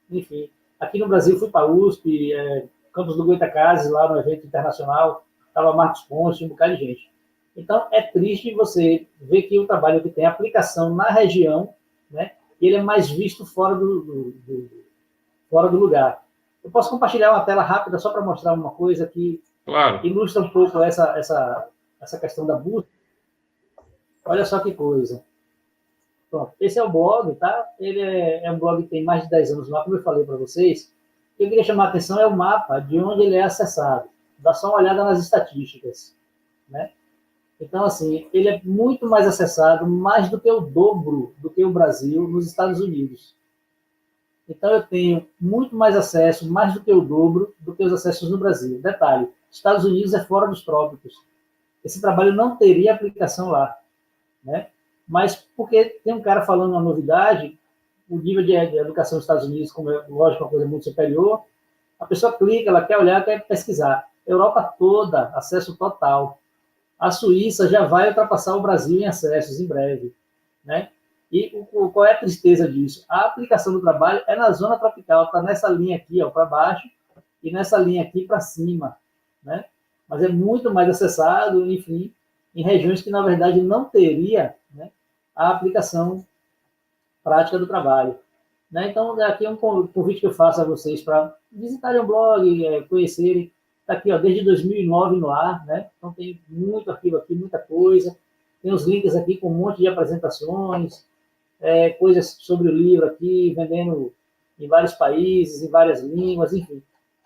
Enfim, aqui no Brasil, fui para a USP, campus do Goitacazes, lá no evento internacional, estava Marcos Ponce, um bocado de gente. Então, é triste você ver que o trabalho que tem aplicação na região, né, ele é mais visto fora do lugar. Eu posso compartilhar uma tela rápida só para mostrar uma coisa que ilustra um pouco essa questão da busca. Olha só que coisa. Pronto, esse é o blog, tá? Ele é um blog que tem mais de 10 anos lá, como eu falei para vocês. O que eu queria chamar a atenção é o mapa de onde ele é acessado. Dá só uma olhada nas estatísticas, né? Então, assim, ele é muito mais acessado, mais do que o dobro do que o Brasil nos Estados Unidos. Então, eu tenho muito mais acesso, mais do que o dobro, do que os acessos no Brasil. Detalhe, Estados Unidos é fora dos trópicos. Esse trabalho não teria aplicação lá, né? Mas porque tem um cara falando uma novidade, o nível de educação dos Estados Unidos, como é, lógico, uma coisa muito superior, a pessoa clica, ela quer olhar, quer pesquisar. Europa toda, acesso total. A Suíça já vai ultrapassar o Brasil em acessos em breve, né? E qual é a tristeza disso? A aplicação do trabalho é na zona tropical, está nessa linha aqui, para baixo, e nessa linha aqui para cima, né? Mas é muito mais acessado, enfim, em regiões que, na verdade, não teria, né, a aplicação prática do trabalho. Né? Então, aqui é um convite que eu faço a vocês para visitarem o blog, conhecerem. Está aqui, ó, desde 2009 no ar, né? Então tem muito arquivo aqui, muita coisa. Tem os links aqui com um monte de apresentações, coisas sobre o livro aqui, vendendo em vários países, em várias línguas, enfim.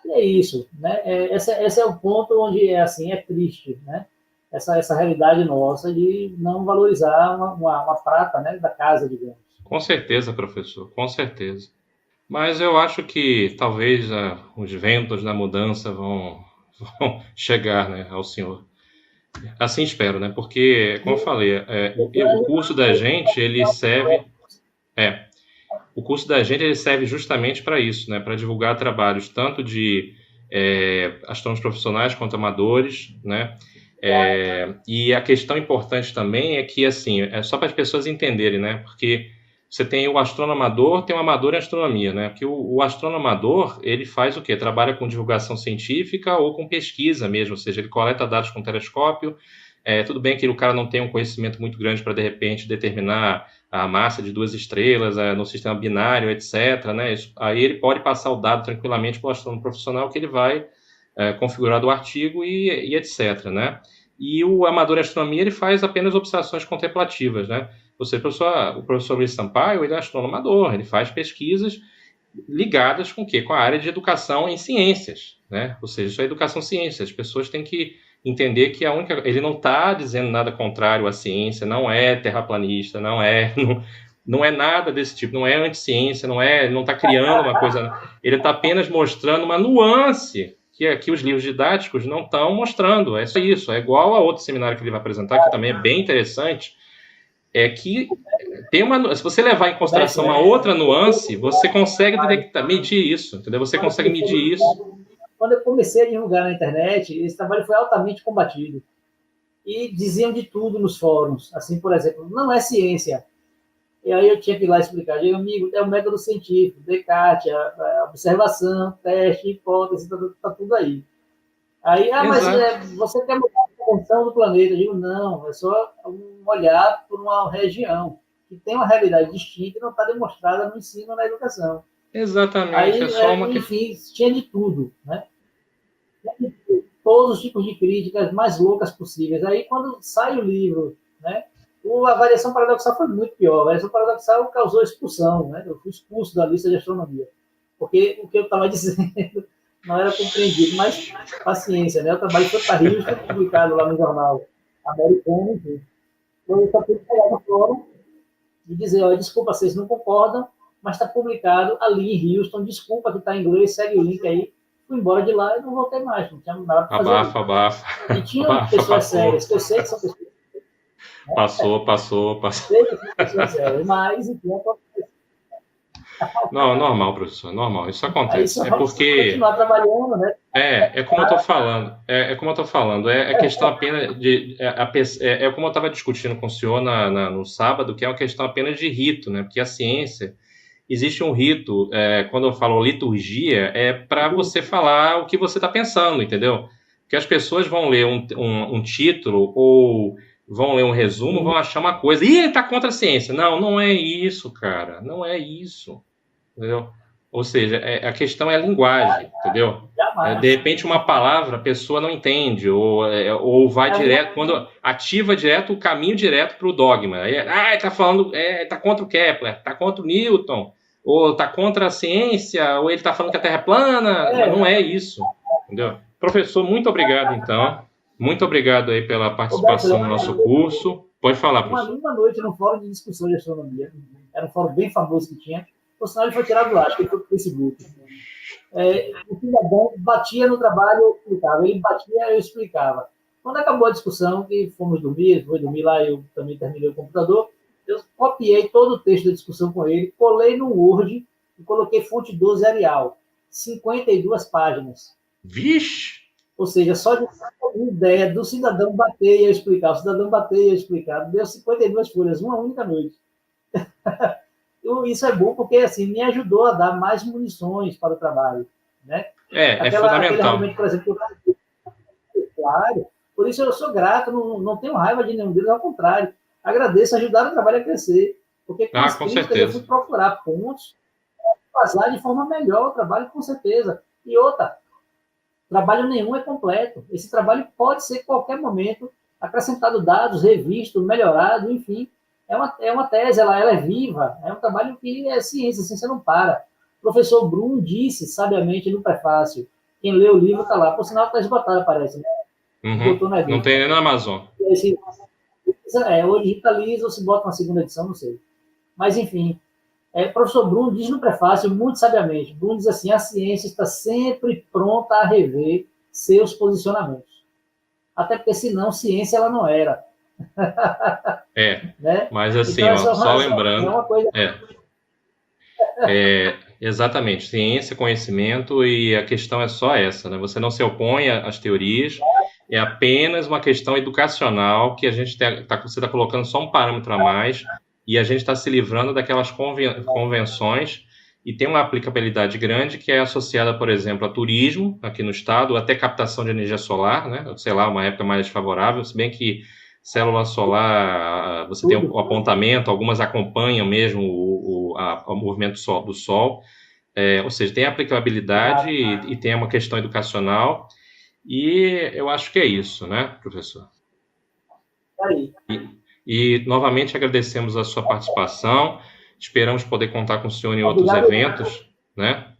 E é isso, né? Esse é o ponto onde assim é triste, né? Essa realidade nossa de não valorizar uma prata, né, da casa, digamos. Com certeza, professor, com certeza. Mas eu acho que talvez os ventos da mudança vão chegar, né, ao senhor. Assim espero, né? Porque, como eu falei, o curso da gente, ele serve... o curso da gente ele serve justamente para isso, né? Para divulgar trabalhos tanto de astrônomos profissionais quanto amadores, né? E a questão importante também é que, assim, é só para as pessoas entenderem, né? Porque você tem o astrônomo amador, tem o amador em astronomia, né? Porque o astrônomo amador, ele faz o quê? Trabalha com divulgação científica ou com pesquisa mesmo, ou seja, ele coleta dados com telescópio. Tudo bem que o cara não tem um conhecimento muito grande para, de repente, determinar a massa de duas estrelas no sistema binário, etc., né? Aí ele pode passar o dado tranquilamente para o astrônomo profissional que ele vai configurar do artigo e etc., né? E o amador em astronomia, ele faz apenas observações contemplativas, né? Ou seja, o professor Luiz Sampaio, ele é astrônomo amador, ele faz pesquisas ligadas com o quê? Com a área de educação em ciências, né? Ou seja, isso é educação em ciências. As pessoas têm que entender que ele não está dizendo nada contrário à ciência, não é terraplanista, não é nada desse tipo, não é anti-ciência, não está criando uma coisa, ele está apenas mostrando uma nuance que aqui os livros didáticos não estão mostrando. É só isso, é igual a outro seminário que ele vai apresentar, que também é bem interessante, que se você levar em consideração uma outra nuance, você consegue medir isso, entendeu? Você consegue medir isso. Quando eu comecei a divulgar na internet, esse trabalho foi altamente combatido. E diziam de tudo nos fóruns. Assim, por exemplo, não é ciência. E aí eu tinha que ir lá explicar. Digo, amigo, é o método científico, Descartes, a observação, teste, hipótese, tá tudo aí. Aí, mas você quer mudar a dimensão do planeta? Eu digo, não, é só um olhar por uma região que tem uma realidade distinta e não está demonstrada no ensino, na educação. Exatamente. Aí, enfim, tinha de tudo, né? Todos os tipos de críticas mais loucas possíveis. Aí, quando sai o livro, né? A variação paradoxal foi muito pior. A variação paradoxal causou expulsão, né? Eu fui expulso da lista de astronomia, porque o que eu estava dizendo não era compreendido, mas paciência, né? O trabalho foi para Rio, foi publicado lá no jornal americano, enfim. Eu só pude pegar no fórum e dizer, olha, desculpa, vocês não concordam, mas está publicado ali em Houston, desculpa que está em inglês, segue o link aí. Fui embora de lá e não voltei mais, não tinha nada para fazer. Abafa. E tinham pessoas sérias, que eu sei que são pessoas Passou. sei que são pessoas sérias, mas, enfim, acontece. Não, normal, professor, normal. Isso acontece. Aí, é porque continuar trabalhando, né? é como eu estou falando. Como eu estou falando. É questão apenas de. Como eu estava discutindo com o senhor no sábado, que é uma questão apenas de rito, né? Porque a ciência existe um rito. Quando eu falo liturgia, é para você falar o que você está pensando, entendeu? Porque as pessoas vão ler um título ou vão ler um resumo, vão achar uma coisa. Ih, tá contra a ciência. Não é isso, cara. Não é isso. Entendeu? Ou seja, a questão é a linguagem, entendeu? De repente, uma palavra a pessoa não entende, ou vai direto, quando ativa direto o caminho direto para o dogma. Tá falando, tá contra o Kepler, tá contra o Newton, ou tá contra a ciência, ou ele tá falando que a Terra é plana. Não é isso, entendeu? Professor, muito obrigado, então. Muito obrigado aí pela participação no nosso curso. Pode falar, professor. Uma noite no fórum de discussão de astronomia. Era um fórum bem famoso que tinha. Por sinal, ele foi tirado do ar, acho que ele foi para o Facebook. O cidadão batia no trabalho, eu explicava. Ele batia, eu explicava. Quando acabou a discussão, que fomos dormir, foi dormir lá, eu também terminei o computador, Eu copiei todo o texto da discussão com ele, colei no Word e coloquei fonte 12 Arial. 52 páginas. Vixe! Ou seja, só de uma ideia do cidadão bater e eu explicar, o cidadão bater e eu explicar, deu 52 folhas, uma única noite. Isso é bom porque assim, me ajudou a dar mais munições para o trabalho. Né? É Aquele fundamental. argumento, por exemplo, claro, por isso eu sou grato, não tenho raiva de nenhum deles, ao contrário, agradeço, ajudar o trabalho a crescer, porque com as Com críticas eu fui certeza. procurar pontos, passar de forma melhor o trabalho, com certeza. E outra, trabalho nenhum é completo. Esse trabalho pode ser, em qualquer momento, acrescentado dados, revisto, melhorado, enfim. É uma tese, ela é viva, é um trabalho que é ciência, a ciência não para. O professor Brum disse, sabiamente, no prefácio, quem lê o livro está lá, por sinal está esgotado, parece, né? Esgotou na Não Edu. tem nem na Amazon. Hoje digitaliza ou se bota uma segunda edição, não sei. Mas, enfim, professor Brum diz no prefácio, muito sabiamente, Brum diz assim, a ciência está sempre pronta a rever seus posicionamentos. Até porque, senão, ciência ela não era. Né? Mas assim, Então, só é lembrando, uma coisa... exatamente, ciência, conhecimento, e a questão é só essa, né? Você não se opõe às teorias, é apenas uma questão educacional que a gente você está colocando só um parâmetro a mais e a gente está se livrando daquelas convenções e tem uma aplicabilidade grande que é associada, por exemplo, a turismo aqui no estado, até captação de energia solar, né? Sei lá, uma época mais favorável, se bem que célula solar, você tem o apontamento, algumas acompanham mesmo o movimento do Sol, ou seja, tem aplicabilidade e tem uma questão educacional, e eu acho que é isso, né, professor? Aí. E novamente agradecemos a sua participação, esperamos poder contar com o senhor em outros Obrigado. eventos, né,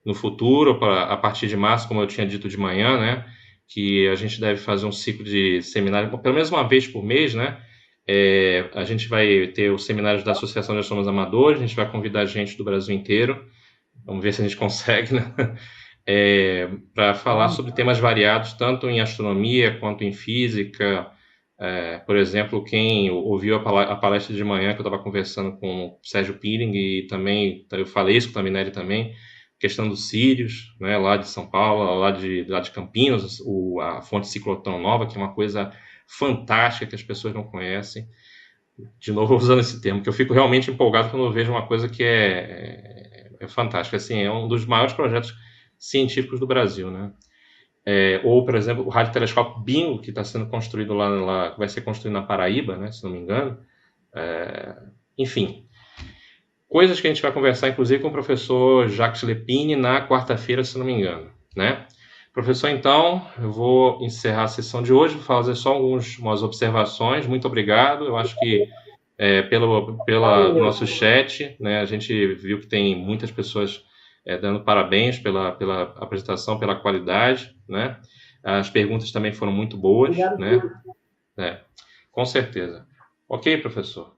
no futuro, a partir de março, como eu tinha dito de manhã, né, que a gente deve fazer um ciclo de seminário, pelo menos uma vez por mês, né? A gente vai ter os seminários da Associação de Astrônomos Amadores, a gente vai convidar gente do Brasil inteiro, vamos ver se a gente consegue, né? Para falar sobre temas variados, tanto em astronomia quanto em física. Por exemplo, quem ouviu a palestra de manhã, que eu estava conversando com o Sérgio Piring, e também eu falei isso com a Minelli também, questão dos Sírios, né, lá de São Paulo, lá de Campinas, a fonte ciclotrão nova, que é uma coisa fantástica que as pessoas não conhecem. De novo, usando esse termo, que eu fico realmente empolgado quando eu vejo uma coisa que é fantástica. Assim, é um dos maiores projetos científicos do Brasil, né? Ou, por exemplo, o radiotelescópio Bingo, que está sendo construído lá, vai ser construído na Paraíba, né, se não me engano. Enfim, coisas que a gente vai conversar, inclusive, com o professor Jacques Lepine na quarta-feira, se não me engano, né? Professor, então, eu vou encerrar a sessão de hoje, vou fazer só algumas observações. Muito obrigado. Eu acho que pelo nosso chat, né, a gente viu que tem muitas pessoas dando parabéns pela apresentação, pela qualidade, né? As perguntas também foram muito boas, Obrigado, né? Com certeza. Ok, professor?